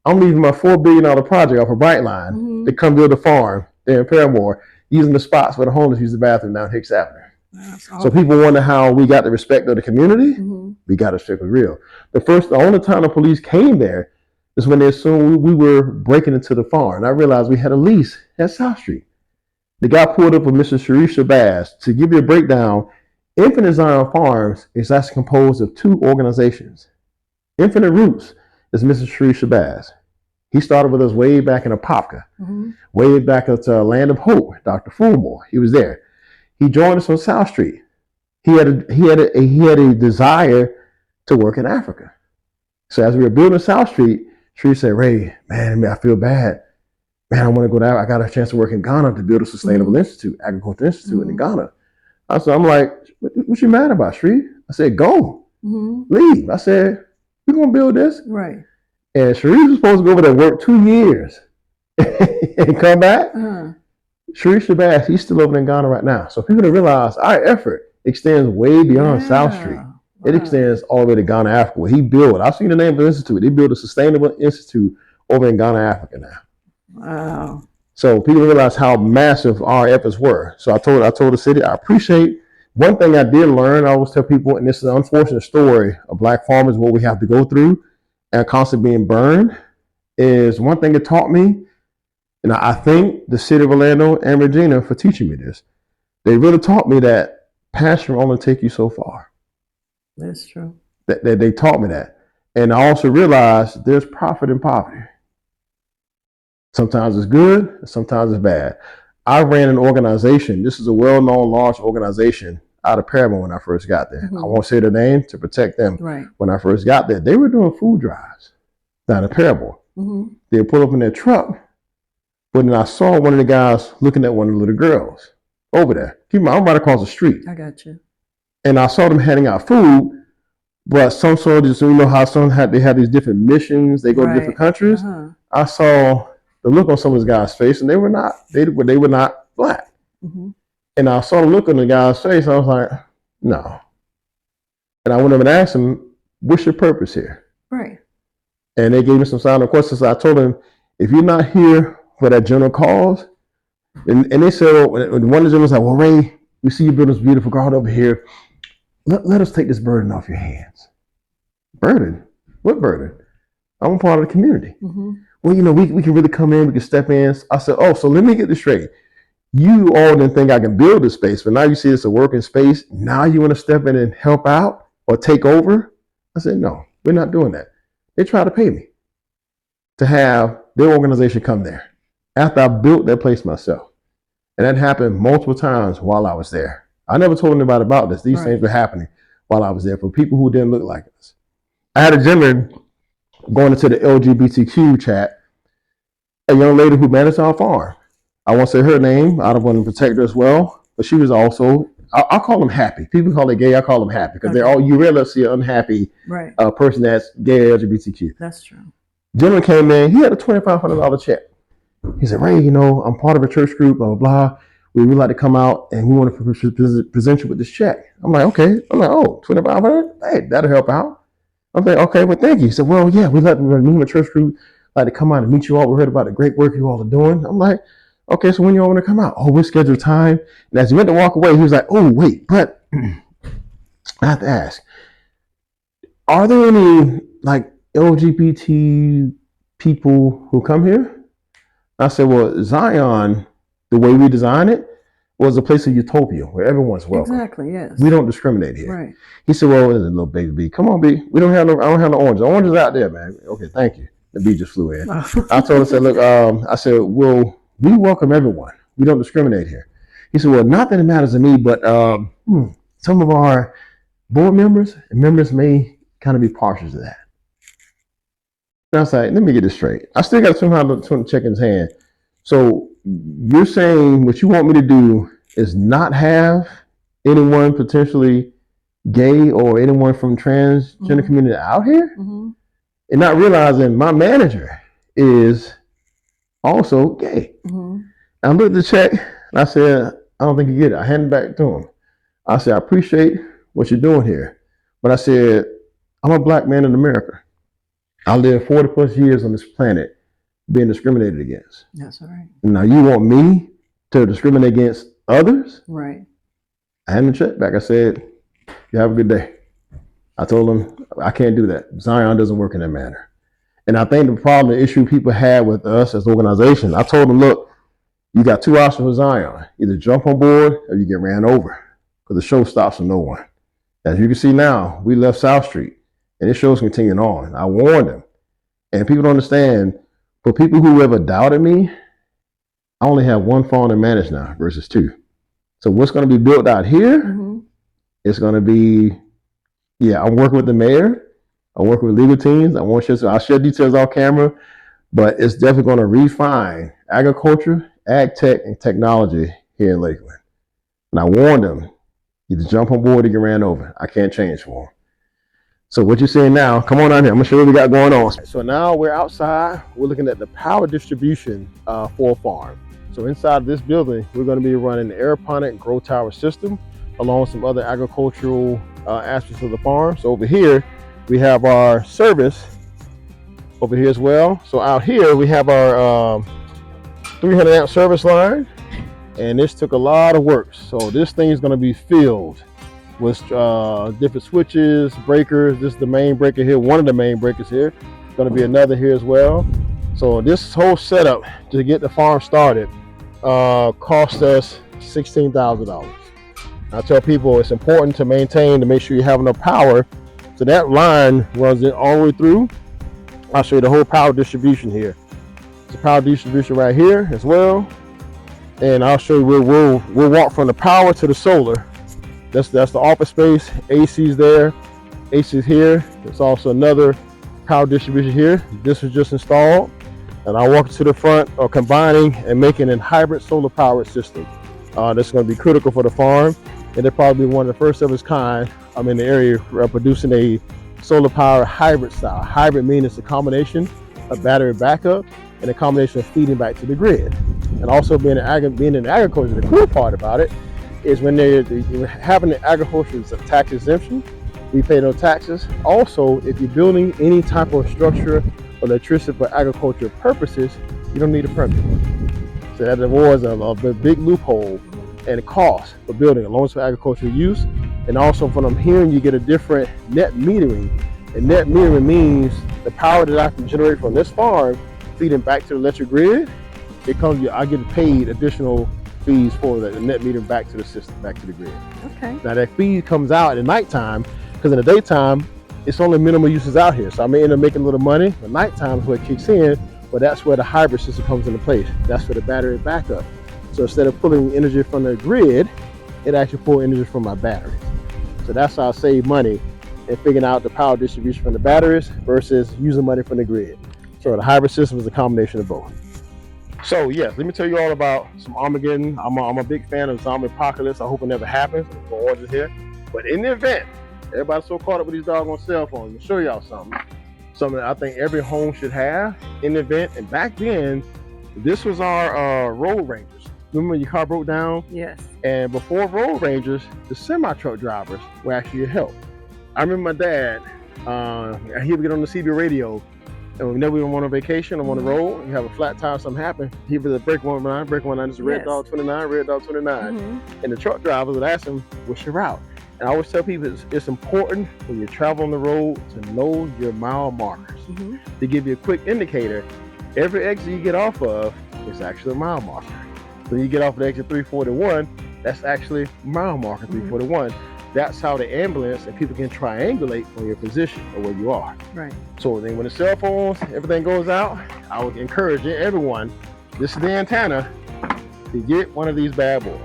I'm leaving my $4 billion project off a Brightline to come build a farm there in Paramore, using the spots where the homeless use the bathroom down Hicks Avenue. Awesome. So people wonder how we got the respect of the community. We got to stick with real. The only time the police came there is when they assumed we were breaking into the farm. And I realized we had a lease at South Street. The guy pulled up with Mr. Sharif Shabazz. To give you a breakdown, Infinite Zion Farms is actually composed of 2 organizations. Infinite Roots is Mr. Sharif Shabazz. He started with us way back in Apopka, way back at Land of Hope, Dr. Fulmore. He was there. He joined us on South Street. He had a desire to work in Africa. So as we were building South Street, Sharif said, Ray, man, I feel bad. Man, I want to go there. I got a chance to work in Ghana to build a sustainable institute, agricultural institute in Ghana. So I'm like, what you mad about, Sharif? I said, go, leave. I said, we're going to build this. Right. And Sharif was supposed to go over there and work 2 years and come back. Sharif Shabazz, he's still over in Ghana right now. So people don't realize our effort extends way beyond South Street. It extends all the way to Ghana, Africa, where he built. I've seen the name of the institute. They built a sustainable institute over in Ghana, Africa now. Wow. So people realize how massive our efforts were. So I told the city, I appreciate. One thing I did learn, I always tell people, and this is an unfortunate story of Black farmers, what we have to go through and constantly being burned, is one thing it taught me. And I thank the city of Orlando and Regina for teaching me this. They really taught me that passion will only take you so far. That's true. They taught me that. And I also realized there's profit in poverty. Sometimes it's good, sometimes it's bad. I ran an organization. This is a well-known large organization out of Paramount when I first got there. I won't say their name to protect them. Right. When I first got there, they were doing food drives down in Paramount. They would pull up in their truck. But then I saw one of the guys looking at one of the little girls over there. Keep in mind, I'm right across the street. I got you. And I saw them handing out food, but some soldiers, you know how some they have these different missions, they go to different countries. I saw the look on some of those guys' face, and they were not Black. And I saw the look on the guy's face, and I was like, no. And I went up and asked him, what's your purpose here? Right. And they gave me some silent questions. I told them, if you're not here for that general cause, and they said, well, one of the gentlemen was like, well, Ray, we see you building this beautiful garden over here. Let us take this burden off your hands. Burden? What burden? I'm a part of the community. Well, well, we can really come in, we can step in. I said, oh, so let me get this straight. You all didn't think I can build this space, but now you see it's a working space. Now you want to step in and help out or take over? I said, no, we're not doing that. They tried to pay me to have their organization come there after I built that place myself. And that happened multiple times while I was there. I never told anybody about this. These things were happening while I was there for people who didn't look like us. I had a gentleman going into the LGBTQ chat, a young lady who managed our farm. I won't say her name. I don't want to protect her as well, but she was also, I'll call them happy. People call it gay. I call them happy because they're all, you rarely see an unhappy person that's gay or LGBTQ. That's true. Gentleman came in, he had a $2,500 check. He said, Ray, I'm part of a church group, blah, blah, blah. We would like to come out and we want to present you with this check. I'm like, okay. I'm like, oh, $2,500? Hey, that'll help out. I'm like, okay, well, thank you. He said, well, yeah, me and my church group like to come out and meet you all. We heard about the great work you all are doing. I'm like, okay, so when you all want to come out? Oh, we'll schedule time. And as he went to walk away, he was like, oh, wait, but I have to ask, are there any like LGBT people who come here? I said, well, Zion, the way we design it, was a place of utopia where everyone's welcome. Exactly, yes. We don't discriminate here. Right. He said, well, there's a little baby B. Come on, B. I don't have no oranges. The oranges out there, man. Okay, thank you. The B just flew in. I told him, I said, look, I said, well, we welcome everyone. We don't discriminate here. He said, well, not that it matters to me, but some of our board members and members may kind of be partial to that. And I was like, let me get this straight. I still got to check in his hand. So you're saying what you want me to do is not have anyone potentially gay or anyone from transgender community out here? And not realizing my manager is also gay. I looked at the check and I said, I don't think you get it. I handed it back to him. I said, I appreciate what you're doing here. But I said, I'm a black man in America. I lived 40 plus years on this planet being discriminated against. That's all right. Now you want me to discriminate against others? Right. I handed the check back. I said, you have a good day. I told him, I can't do that. Zion doesn't work in that manner. And I think the problem, the issue people had with us as an organization, I told them, look, you got two options with Zion. Either jump on board or you get ran over because the show stops for no one. As you can see now, we left South Street and this show's continuing on. I warned them. And people don't understand, for people who ever doubted me, I only have one farm to manage now versus two. So what's going to be built out here, it's going to be, I'm working with the mayor. I'm working with legal teams. I'll share details off camera, but it's definitely going to refine agriculture, ag tech, and technology here in Lakeland. And I warned them, either jump on board or get ran over. I can't change for them. So what you're seeing now, come on out here. I'm gonna show you what we got going on. So now we're outside. We're looking at the power distribution for a farm. So inside of this building, we're gonna be running the aeroponic grow tower system along with some other agricultural aspects of the farm. So over here, we have our service over here as well. So out here, we have our 300 amp service line. And this took a lot of work. So this thing is gonna be filled with different switches, breakers. This is the main breaker here, one of the main breakers here. There's gonna be another here as well. So this whole setup to get the farm started cost us $16,000. I tell people it's important to maintain, to make sure you have enough power. So that line runs it all the way through. I'll show you the whole power distribution here. It's a power distribution right here as well. And I'll show you where we'll walk from the power to the solar. That's the office space. AC's there, AC's here. There's also another power distribution here. This was just installed. And I'll walk to the front, combining and making a hybrid solar powered system. That's going to be critical for the farm. And they're probably one of the first of its kind in the area producing a solar powered hybrid style. Hybrid means it's a combination of battery backup and a combination of feeding back to the grid. And also being in agriculture, the cool part about it is when they're having the agriculture as a tax exemption, we pay no taxes. Also, if you're building any type of structure or electricity for agricultural purposes, you don't need a permit. So that avoids a big loophole and cost for building, along with agricultural use. And also from I'm hearing, you get a different net metering. And net metering means the power that I can generate from this farm feeding back to the electric grid, I get paid additional fees for the net metering back to the system, back to the grid. Okay. Now that fee comes out at nighttime, because in the daytime, it's only minimal uses out here. So I may end up making a little money. But nighttime is where it kicks in, but that's where the hybrid system comes into place. That's where the battery backup. So instead of pulling energy from the grid, it actually pulls energy from my batteries. So that's how I save money in figuring out the power distribution from the batteries versus using money from the grid. So the hybrid system is a combination of both. So yes, let me tell you all about some Armageddon. I'm a big fan of zombie apocalypse. I hope it never happens. No oranges here. But in the event, everybody's so caught up with these doggone cell phones. Let me show y'all something that I think every home should have in the event. And back then, this was our road rangers. Remember when your car broke down? Yes. And before road rangers, the semi-truck drivers were actually a help. I remember my dad, he would get on the CB radio, and whenever we went on vacation or on the road, you have a flat tire, something happen, he would break 119, this is red dog 29, red dog 29. And the truck drivers would ask him, what's your route? And I always tell people it's important when you travel on the road to know your mile markers. To give you a quick indicator, every exit you get off of is actually a mile marker. So you get off of the exit 341, that's actually mile marker 341. That's how the ambulance and people can triangulate on your position or where you are. Right. So then when the cell phones, everything goes out, I would encourage everyone, this is the antenna, to get one of these bad boys.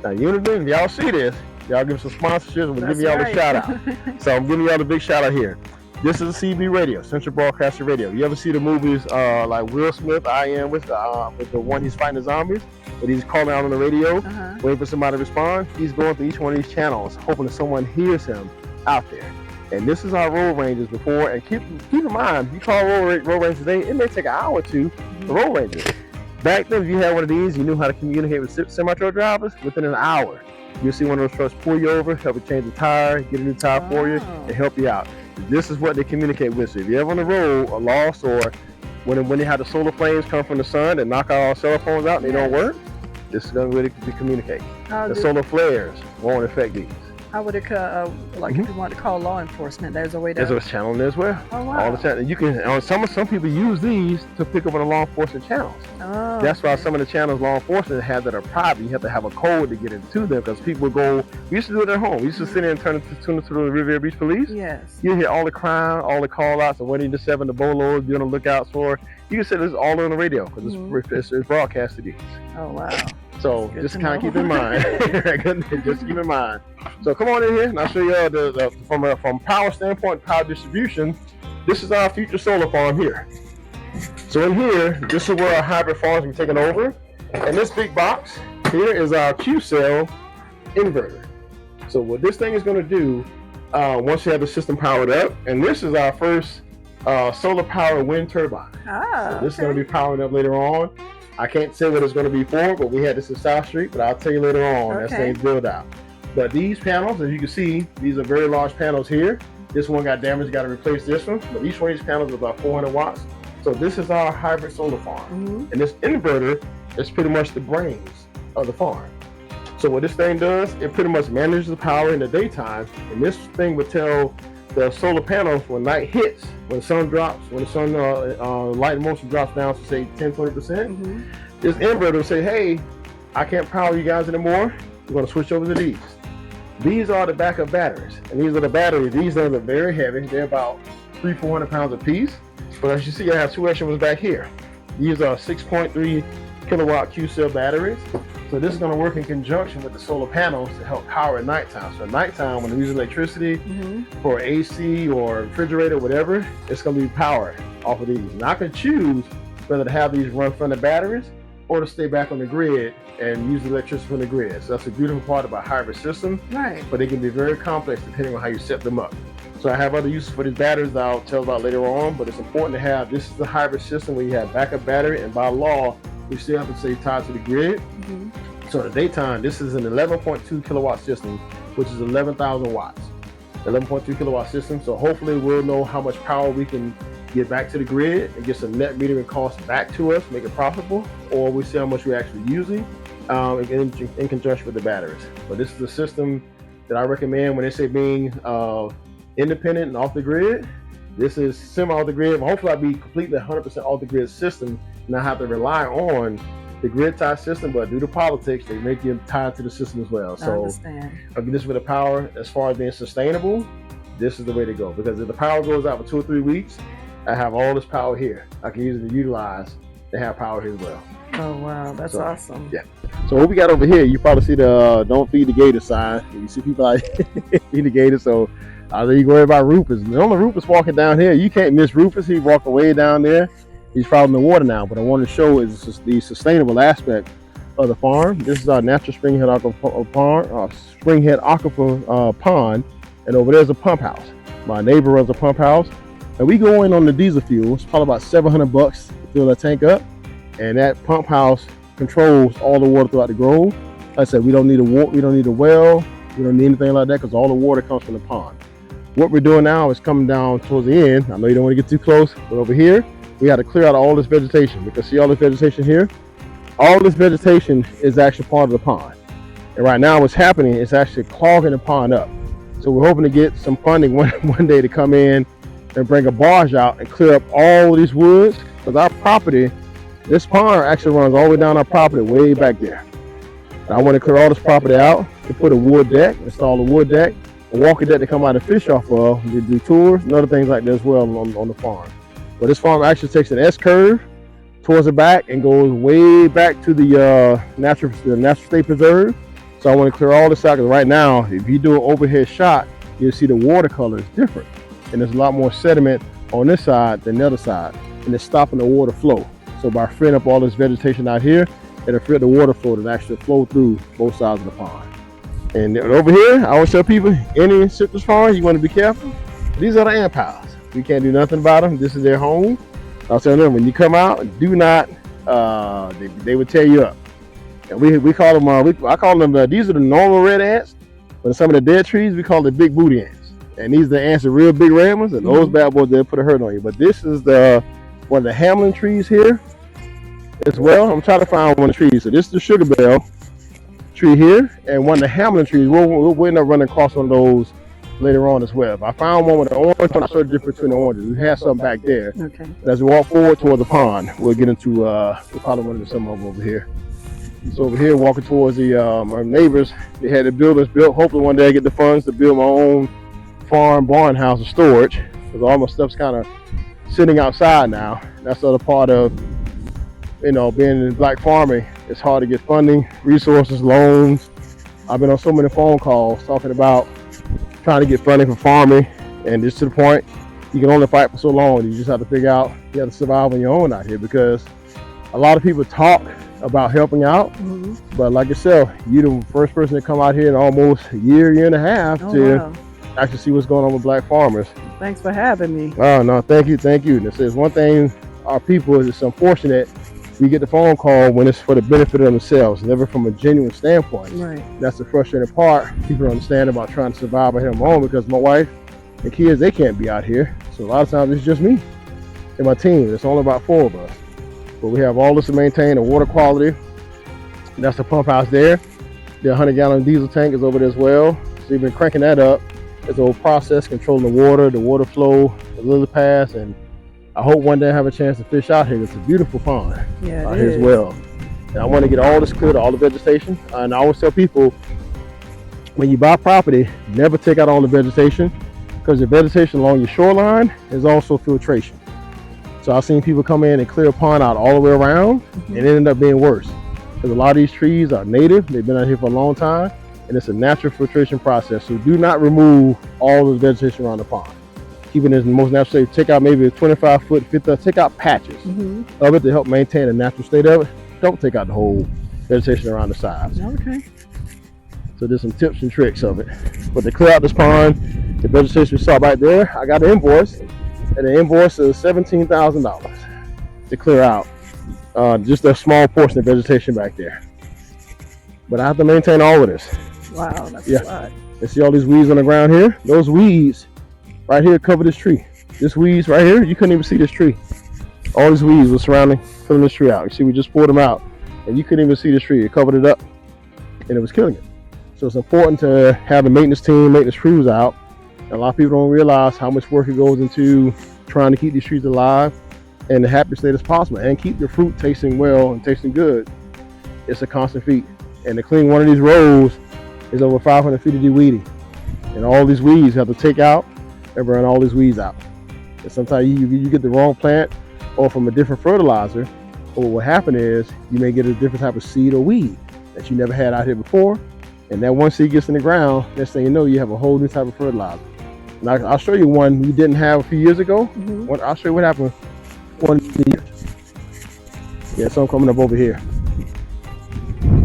Now Unity, if y'all see this, y'all give some sponsorships, we'll give y'all a shout out. So I'm giving y'all a big shout out here. This is a CB radio, Central Broadcaster Radio. You ever see the movies like Will Smith, I Am, with the one he's fighting the zombies? But he's calling out on the radio, waiting for somebody to respond. He's going through each one of these channels, hoping that someone hears him out there. And this is our road rangers before. And keep in mind, you call road rangers today, it may take an hour or two to road rangers. Back then, if you had one of these, you knew how to communicate with semi-truck drivers. Within an hour, you'll see one of those trucks pull you over, help you change the tire, get a new tire for you, and help you out. This is what they communicate with. So if you're ever on the road or lost, or when they have the solar flames come from the sun and knock out all cell phones out and they don't work, this is going to really communicate. The solar flares won't affect these. How would it, if you want to call law enforcement, there's a way to... There's a channel in there as well. Oh, wow. All the time. You can, some people use these to pick up on the law enforcement channels. Oh, that's why some of the channels law enforcement have that are private. You have to have a code to get into them, because people go, we used to do it at home. We used to sit there and tune into the Riviera Beach Police. Yes. You hear all the crime, all the call outs of 187, the BOLOs, be on the lookout for. You can say this is all on the radio, because it's broadcasted these. Oh, wow. So just kind of keep in mind. Just keep in mind. So come on in here and I'll show you from power standpoint, power distribution. This is our future solar farm here. So in here, this is where our hybrid farms will be taken over. And this big box here is our Q cell inverter. So what this thing is going to do, once you have the system powered up, and this is our first solar power wind turbine. So this is going to be powering up later on. I can't say what it's going to be for, but we had this in South Street, but I'll tell you later on as things build out. But these panels, as you can see, these are very large panels here. This one got damaged, got to replace this one. But each one of these panels is about 400 watts. So this is our hybrid solar farm. And this inverter is pretty much the brains of the farm. So what this thing does, it pretty much manages the power in the daytime. And this thing would tell the solar panels when night hits, when the sun drops, when the sun light motion drops down to say 10-20%, this inverter will say, hey, I can't power you guys anymore. We're going to switch over to these. These are the backup batteries, and these are the batteries. These things are very heavy. They're about 300-400 pounds a piece. But as you see, I have two extra ones back here. These are 6.3 kilowatt Q cell batteries. So this is going to work in conjunction with the solar panels to help power at nighttime. So at nighttime, when we use electricity for AC or refrigerator, whatever, it's going to be powered off of these. And I can choose whether to have these run from the batteries or to stay back on the grid and use the electricity from the grid. So that's a beautiful part about hybrid system. Right. But they can be very complex depending on how you set them up. So I have other uses for these batteries that I'll tell about later on, but it's important to have, this is the hybrid system where you have backup battery, and by law, we still have to stay tied to the grid. So in the daytime, this is an 11.2 kilowatt system, which is 11,000 watts. 11.2 kilowatt system. So hopefully we'll know how much power we can get back to the grid and get some net metering costs back to us, make it profitable, or we see how much we're actually using in conjunction with the batteries. But this is a system that I recommend when they say being independent and off the grid. This is semi off the grid. Hopefully I'll be completely 100% off the grid system and I have to rely on the grid tie system, but due to politics, they make you tied to the system as well. So I understand. I'll get this with the power. As far as being sustainable, this is the way to go. Because if the power goes out for 2 or 3 weeks, I have all this power here. I can use it to utilize and have power here as well. Oh, wow. That's awesome. Yeah. So what we got over here, you probably see the don't feed the gator sign. You see people like feed the gator. So I think you worry about Rufus. The only Rufus walking down here, you can't miss Rufus. He walked way down there. He's following the water now, but I want to show is just the sustainable aspect of the farm. This is our natural springhead aquifer pond, and over there's a pump house. My neighbor runs a pump house, and we go in on the diesel fuel. It's probably about $700 to fill that tank up, and that pump house controls all the water throughout the grove. Like I said, we don't need we don't need a well, we don't need anything like that because all the water comes from the pond. What we're doing now is coming down towards the end. I know you don't want to get too close, but over here, we had to clear out all this vegetation. Because see all this vegetation here? All this vegetation is actually part of the pond. And right now what's happening is actually clogging the pond up. So we're hoping to get some funding one day to come in and bring a barge out and clear up all these woods. Because our property, this pond actually runs all the way down our property way back there. And I want to clear all this property out to put a wood deck, install a wood deck, a walking deck to come out and fish off of, to do tours and other things like that as well on the farm. But this farm actually takes an S-curve towards the back and goes way back to the natural state preserve. So I want to clear all this out because right now, if you do an overhead shot, you'll see the watercolor is different. And there's a lot more sediment on this side than the other side. And it's stopping the water flow. So by freeing up all this vegetation out here, it'll free up the water flow to actually flow through both sides of the pond. And over here, I always tell people, any citrus farm, you want to be careful. These are the ant piles. We can't do nothing about them. This is their home. I'll tell them when you come out, do not. They would tear you up. And we call them. I call them. These are the normal red ants. But some of the dead trees, we call the big booty ants. And these are the ants are real big red ones, and those bad boys they'll put a hurt on you. But this is one of the Hamlin trees here as well. I'm trying to find one of the trees. So this is the sugar bell tree here, and one of the Hamlin trees. We'll end up running across one of those later on as well. If I found one with an orange one, I saw the difference between the oranges. We had something back there. Okay. But as we walk forward toward the pond, we'll get into we'll probably run into some of them over here. So over here, walking towards the our neighbors, they had the buildings built. Hopefully one day I get the funds to build my own farm barn house of storage, because all my stuff's kind of sitting outside now. That's the other part of being in black farming. It's hard to get funding, resources, loans. I've been on so many phone calls talking about trying to get funding for farming, and just to the point, you can only fight for so long. You just have to figure out you have to survive on your own out here, because a lot of people talk about helping out, but like yourself, you're the first person to come out here in almost a year and a half to actually see what's going on with black farmers. Thanks for having me. Oh no, thank you. And it says one thing, our people, is it's unfortunate we get the phone call when it's for the benefit of themselves, never from a genuine standpoint. Right. That's the frustrating part. People don't understand about trying to survive at home alone, because my wife and kids, they can't be out here. So a lot of times it's just me and my team. It's only about 4 of us. But we have all this to maintain the water quality. That's the pump house there. The 100-gallon diesel tank is over there as well. So we've been cranking that up. It's a whole process controlling the water flow, the lily pads, and I hope one day I have a chance to fish out here. It's a beautiful pond out here as well. And I want to get all this cleared, all the vegetation. And I always tell people, when you buy property, never take out all the vegetation, because the vegetation along your shoreline is also filtration. So I've seen people come in and clear a pond out all the way around, and it ended up being worse. Because a lot of these trees are native. They've been out here for a long time, and it's a natural filtration process. So do not remove all the vegetation around the pond. Keeping it in the most natural state. Take out maybe a 25-foot, 50, take out patches of it to help maintain the natural state of it. Don't take out the whole vegetation around the sides. Okay. So there's some tips and tricks of it. But to clear out this pond, the vegetation we saw right there, I got an invoice, and the invoice is $17,000 to clear out just a small portion of vegetation back there. But I have to maintain all of this. Wow, that's a lot. And see all these weeds on the ground here? Those weeds right here cover this tree. This weeds right here, you couldn't even see this tree. All these weeds were filling this tree out. You see, we just pulled them out, and you couldn't even see this tree. It covered it up, and it was killing it. So it's important to have the maintenance team, maintenance crews out A lot of people don't realize how much work it goes into trying to keep these trees alive in the happiest state as possible and keep the fruit tasting well and tasting good. It's a constant feat. And to clean one of these rows is over 500 feet of de-weeding. And all these weeds you have to take out and burn all these weeds out. And sometimes you get the wrong plant or from a different fertilizer, or what happened is you may get a different type of seed or weed that you never had out here before. And that one seed gets in the ground, next thing you know, you have a whole new type of fertilizer. Now I'll show you one you didn't have a few years ago. I'll show you what happened one year. Yeah, so I'm coming up over here.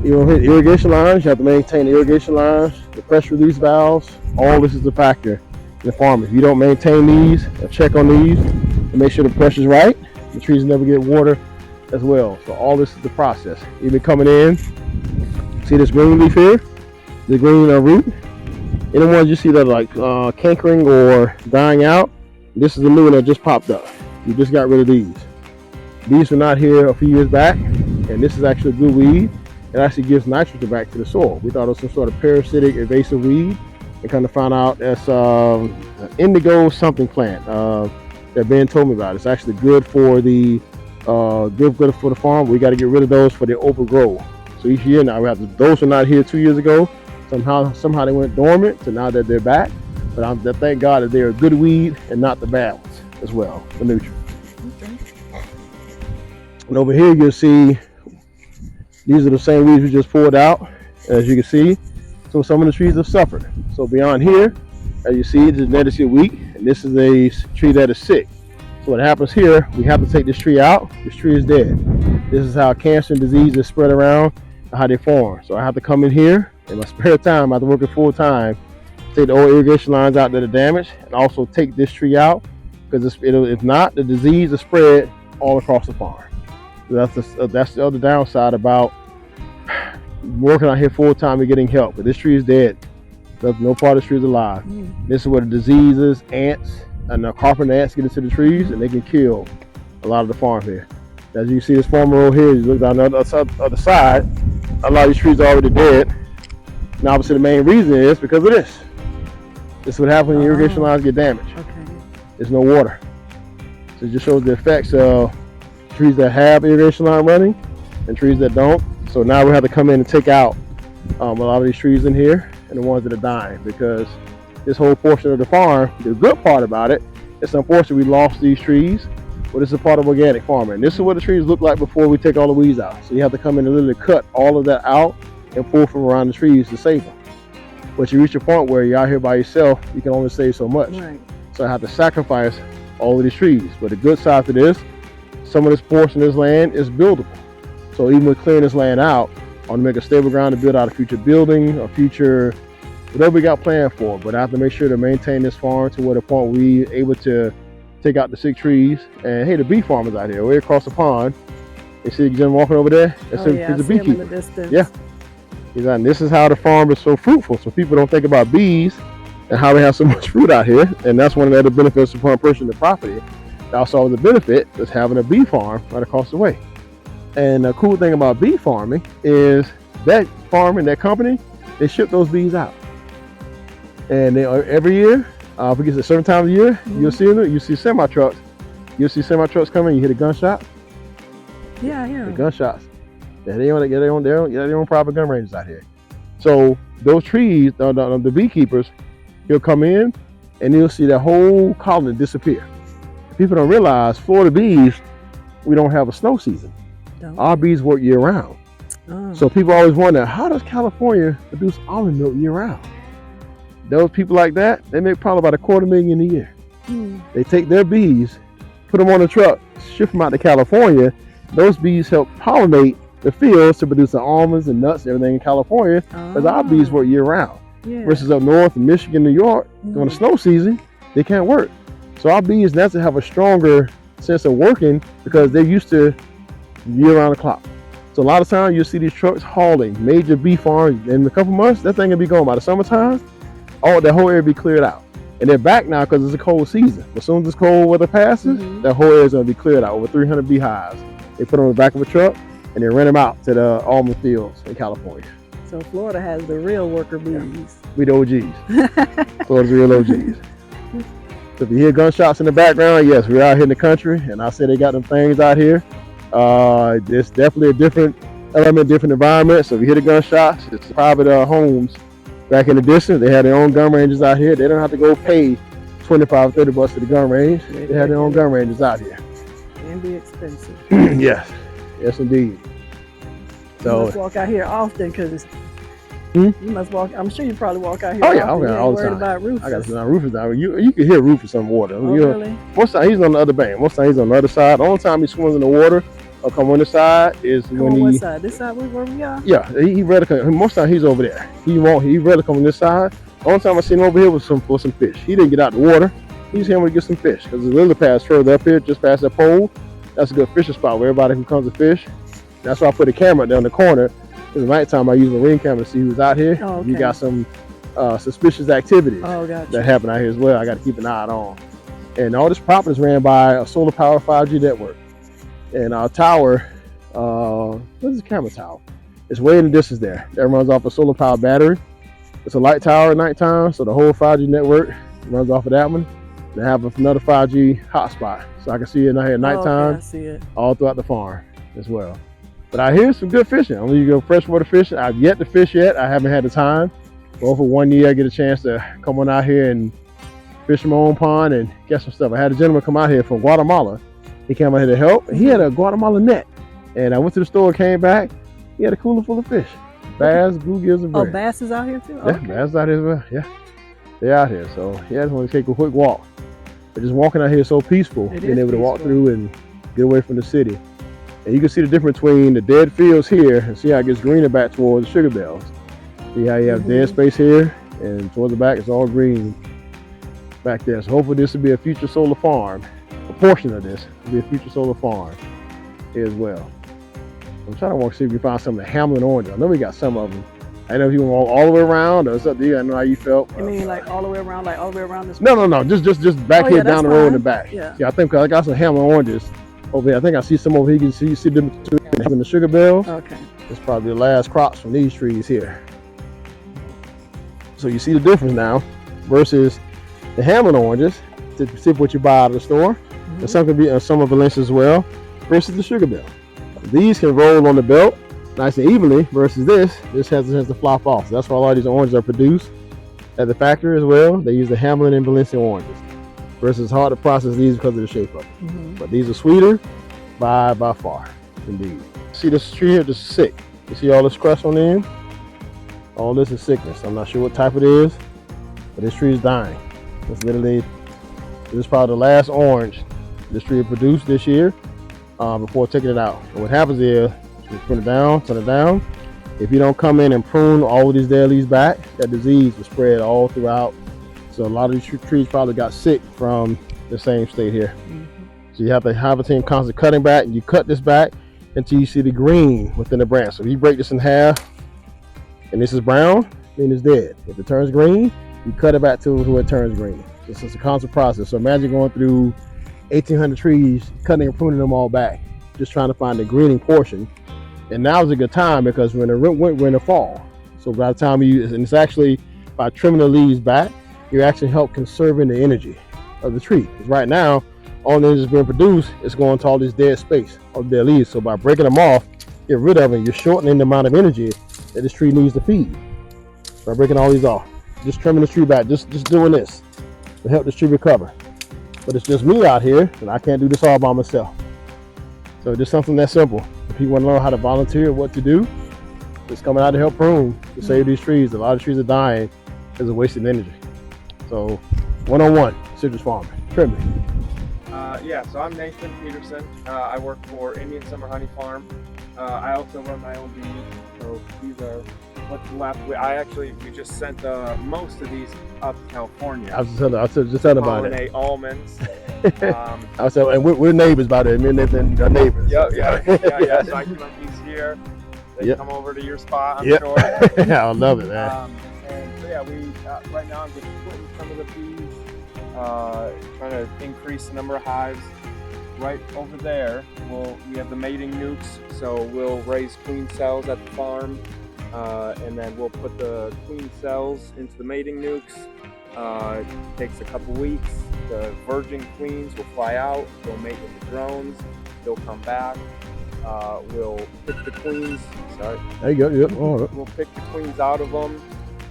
You don't hit irrigation lines, you have to maintain the irrigation lines, the pressure release valves, all this is a factor in the farm. If you don't maintain these or check on these and make sure the pressure's right, the trees never get water as well. So all this is the process. Even coming in, see this green leaf here? The green root? Any ones you see that are like cankering or dying out, this is the new one that just popped up. You just got rid of these. These were not here a few years back, and this is actually a good weed. It actually gives nitrogen back to the soil. We thought it was some sort of parasitic invasive weed, and kind of found out that's an indigo something plant that Ben told me about. It's actually good for the good for the farm. We got to get rid of those for the overgrow. So each year now we have to, those were not here 2 years ago. Somehow they went dormant, so now that they're back. But I thank God that they're a good weed and not the bad ones as well, the nutrients. Okay. And over here you'll see these are the same weeds we just pulled out, as you can see. So some of the trees have suffered. So beyond here, as you see, the genetics get weak, and this is a tree that is sick. So what happens here, we have to take this tree out. This tree is dead. This is how cancer and disease is spread around and how they form. So I have to come in here in my spare time, after working full time, take the old irrigation lines out that are damaged, and also take this tree out, because if not, the disease is spread all across the farm. So that's the other downside about working out here full time and getting help. But this tree is dead. No part of the tree is alive. This is where the diseases, ants, and the carpenter ants get into the trees, and they can kill a lot of the farm here. As you can see, this farm road here, you look down the other side, a lot of these trees are already dead. And obviously the main reason is because of this. This is what happens when the irrigation lines get damaged. Okay. There's no water. So it just shows the effects of trees that have irrigation line running and trees that don't. So now we have to come in and take out a lot of these trees in here and the ones that are dying, because this whole portion of the farm, the good part about it, it's unfortunate we lost these trees, but it's a part of organic farming. This is what the trees look like before we take all the weeds out. So you have to come in and literally cut all of that out and pull from around the trees to save them. But you reach a point where you're out here by yourself, you can only save so much. Right. So I have to sacrifice all of these trees. But the good side to this, some of this portion of this land is buildable. So even with clearing this land out, I want to make a stable ground to build out a future building, a future, whatever we got planned for. But I have to make sure to maintain this farm to where the point we're able to take out the sick trees. And hey, the bee farmers out here, way across the pond. You see the gentleman walking over there? That's he's a beekeeper. Yeah. And this is how the farm is so fruitful. So people don't think about bees and how they have so much fruit out here. And that's one of the other benefits of purchasing the property. Also, the benefit is having a bee farm right across the way. And the cool thing about bee farming is that farm and that company, they ship those bees out. And they every year, if it gets a certain time of year, you'll see semi trucks. You'll see semi trucks coming. You hear the gunshots. Yeah, yeah. The gunshots. Yeah, they got their own private gun ranges out here. So those trees, the beekeepers, he'll come in and you'll see that whole colony disappear. People don't realize Florida bees, we don't have a snow season. Our bees work year round. So people always wonder, how does California produce almond milk year round? Those people like that, they make probably about $250,000 a year. They take their bees, put them on a truck, ship them out to California. Those bees help pollinate the fields to produce the almonds and nuts and everything in California, because our bees work year round. Yeah. Versus up north in Michigan, New York, during the snow season, they can't work. So our bees naturally have a stronger sense of working because they're used to year round the clock. So a lot of times you'll see these trucks hauling major bee farms. In a couple months, that thing will be gone. By the summertime, that whole area will be cleared out. And they're back now because it's a cold season. As soon as this cold weather passes, that whole area is going to be cleared out. Over 300 beehives. They put them on the back of a truck and they rent them out to the almond fields in California. So Florida has the real worker bees. We the OGs. Florida's the real OGs. So if you hear gunshots in the background, yes, we're out here in the country, and I say they got them things out here. It's definitely a different element, different environment. So if you hear the gunshots, it's private homes back in the distance. They have their own gun ranges out here. They don't have to go pay 25, 30 bucks to the gun range. They have their own gun ranges out here. Can be expensive. Yes, yes indeed. So you must walk out here often because you must walk. I'm sure you probably walk out here. Oh yeah, often. okay, all the time. About Rufus. I got some Rufus down. You can hear Rufus underwater. Oh, really? Most time he's on the other bank. Most time he's on the other side. The only time he swims in the water or come on this side is when he. What side? This side where we are? Yeah, he rather come. Most time he's over there. He rather come on this side. The only time I seen him over here was for some fish. He didn't get out the water. He's here to get some fish because the lily pad's further up here, just past that pole. That's a good fishing spot where everybody who comes to fish. That's why I put a camera down in the corner. In the nighttime, I use a ring camera to see who's out here. Oh, okay. You got some suspicious activities that happen out here as well. I got to keep an eye on. And all this property is ran by a solar power 5G network. And our tower, what is the camera tower? It's way in the distance there. That runs off a solar power battery. It's a light tower at nighttime, so the whole 5G network runs off of that one. They have another 5G hotspot, so I can see it out here at nighttime, I see it all throughout the farm as well. But I hear some good fishing. I'm gonna go freshwater fishing. I've yet to fish yet. I haven't had the time. Well, for 1 year, I get a chance to come on out here and fish in my own pond and get some stuff. I had a gentleman come out here from Guatemala. He came out here to help, and he had a Guatemala net. And I went to the store, came back, he had a cooler full of fish. Bass, bluegills, and bread. Oh, bass is out here too? Yeah, bass out here as well, yeah. They're out here, so yeah, I just want to take a quick walk. But just walking out here is so peaceful, being able to walk through and get away from the city. And you can see the difference between the dead fields here and see how it gets greener back towards the sugar bells. See how you have dead space here, and towards the back it's all green back there. So hopefully this will be a future solar farm. A portion of this will be a future solar farm here as well. I'm trying to walk see if we find some of the Hamlin oranges. I know we got some of them. I know if you want to walk all the way around, or it's up to you. I know how you felt. You mean like all the way around, this? No. Just back here down the road in the back. Yeah. I think I got some Hamlin oranges over here. I think I see some over here. You see them between the sugar bells. Okay. It's probably the last crops from these trees here. So you see the difference now versus the Hamlin oranges. To see what you buy out of the store, and some can be some of Valencia as well, versus the sugar bell. These can roll on the belt nice and evenly versus this has to flop off. So that's why a lot of these oranges are produced at the factory as well. They use the Hamlin and Valencia oranges versus hard to process these because of the shape of it. But these are sweeter by far, indeed. See this tree here, just sick. You see all this crust on the end? All this is sickness. I'm not sure what type it is, but this tree is dying. It's literally, this is probably the last orange this tree produced this year before taking it out. And what happens is, you turn it down. If you don't come in and prune all of these dead leaves back, that disease will spread all throughout. So a lot of these trees probably got sick from the same state here. So you have to have a team constantly cutting back, and you cut this back until you see the green within the branch. So if you break this in half, and this is brown, then it's dead. If it turns green, you cut it back to where it turns green. This is a constant process. So imagine going through 1,800 trees, cutting and pruning them all back, just trying to find the greening portion. And now is a good time because we're in the fall. So by the time and it's actually by trimming the leaves back, you actually help conserving the energy of the tree. Because right now, all the energy is being produced is going to all this dead space of dead leaves. So by breaking them off, get rid of them, you're shortening the amount of energy that this tree needs to feed. By breaking all these off, just trimming the tree back, just doing this to help this tree recover. But it's just me out here, and I can't do this all by myself. So just something that simple. If you want to learn how to volunteer, what to do, just coming out to help prune to save these trees. A lot of trees are dying because of wasted energy. So one-on-one, citrus farming. Trim me. Yeah, so I'm Nathan Peterson. I work for Indian Summer Honey Farm. I also run my own bees. So these are what's left. We just sent most of these up to California. I was just telling about it. Pollinate almonds. I was saying, and we're neighbors by the way. Me and Nathan are neighbors. Yeah. So I keep these here. They come over to your spot, I'm sure. Yeah, I love it, man. And so yeah, we right now I'm just splitting some of the bees, trying to increase the number of hives. Right over there, we have the mating nukes, so we'll raise queen cells at the farm, and then we'll put the queen cells into the mating nukes, It takes a couple weeks. The virgin queens will fly out, they'll mate with the drones, they'll come back. We'll pick the queens. Sorry. There you go. Yep. All right. We'll pick the queens out of them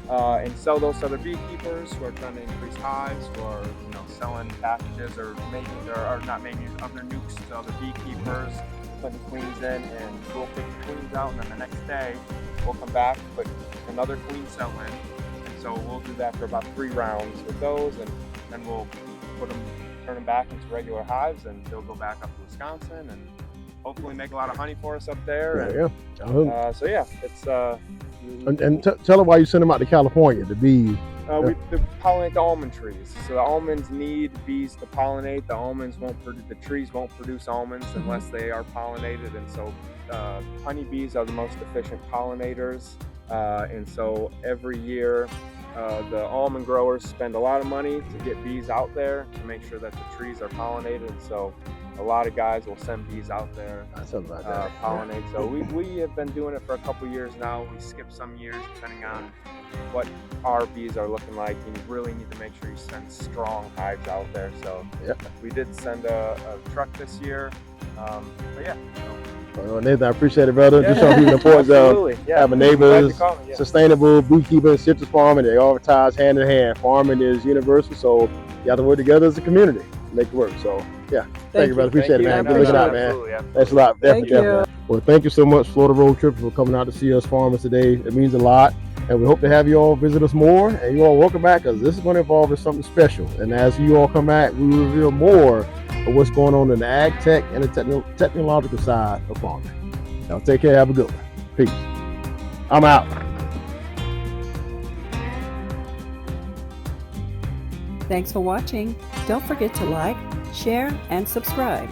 and sell those to other beekeepers who are trying to increase hives, who are selling packages or making or not making other nukes to other beekeepers, putting the queens in, and we'll pick the queens out, and then the next day we'll come back, put another queen cell in, and so we'll do that for about 3 rounds with those, and then we'll turn them back into regular hives, and they'll go back up to Wisconsin and hopefully make a lot of honey for us up there. So yeah, it's and tell them why you send them out to California, the bees. we pollinate the almond trees. So the almonds need bees to pollinate. The trees won't produce almonds unless they are pollinated, and so honeybees are the most efficient pollinators. And so every year the almond growers spend a lot of money to get bees out there to make sure that the trees are pollinated. So a lot of guys will send bees out there pollinate. So we have been doing it for a couple years now. We skip some years depending on what our bees are looking like. You really need to make sure you send strong hives out there. So we did send a truck this year. But yeah. Well, Nathan, I appreciate it, brother. Just showing people the importance of having neighbors, sustainable beekeeping, citrus farming. They all ties hand in hand. Farming is universal, so you have to work together as a community to make it work. So, yeah. Thank you, brother. Appreciate it, man. Good looking out, man. Thanks a lot. Definitely. Well, thank you so much, Florida Road Trip, for coming out to see us farmers today. It means a lot. And we hope to have you all visit us more. And you all welcome back, because this is going to evolve into something special. And as you all come back, we will reveal more of what's going on in the ag tech and the technological side of farming. Y'all take care. Have a good one. Peace. I'm out. Thanks for watching. Don't forget to like, share, and subscribe.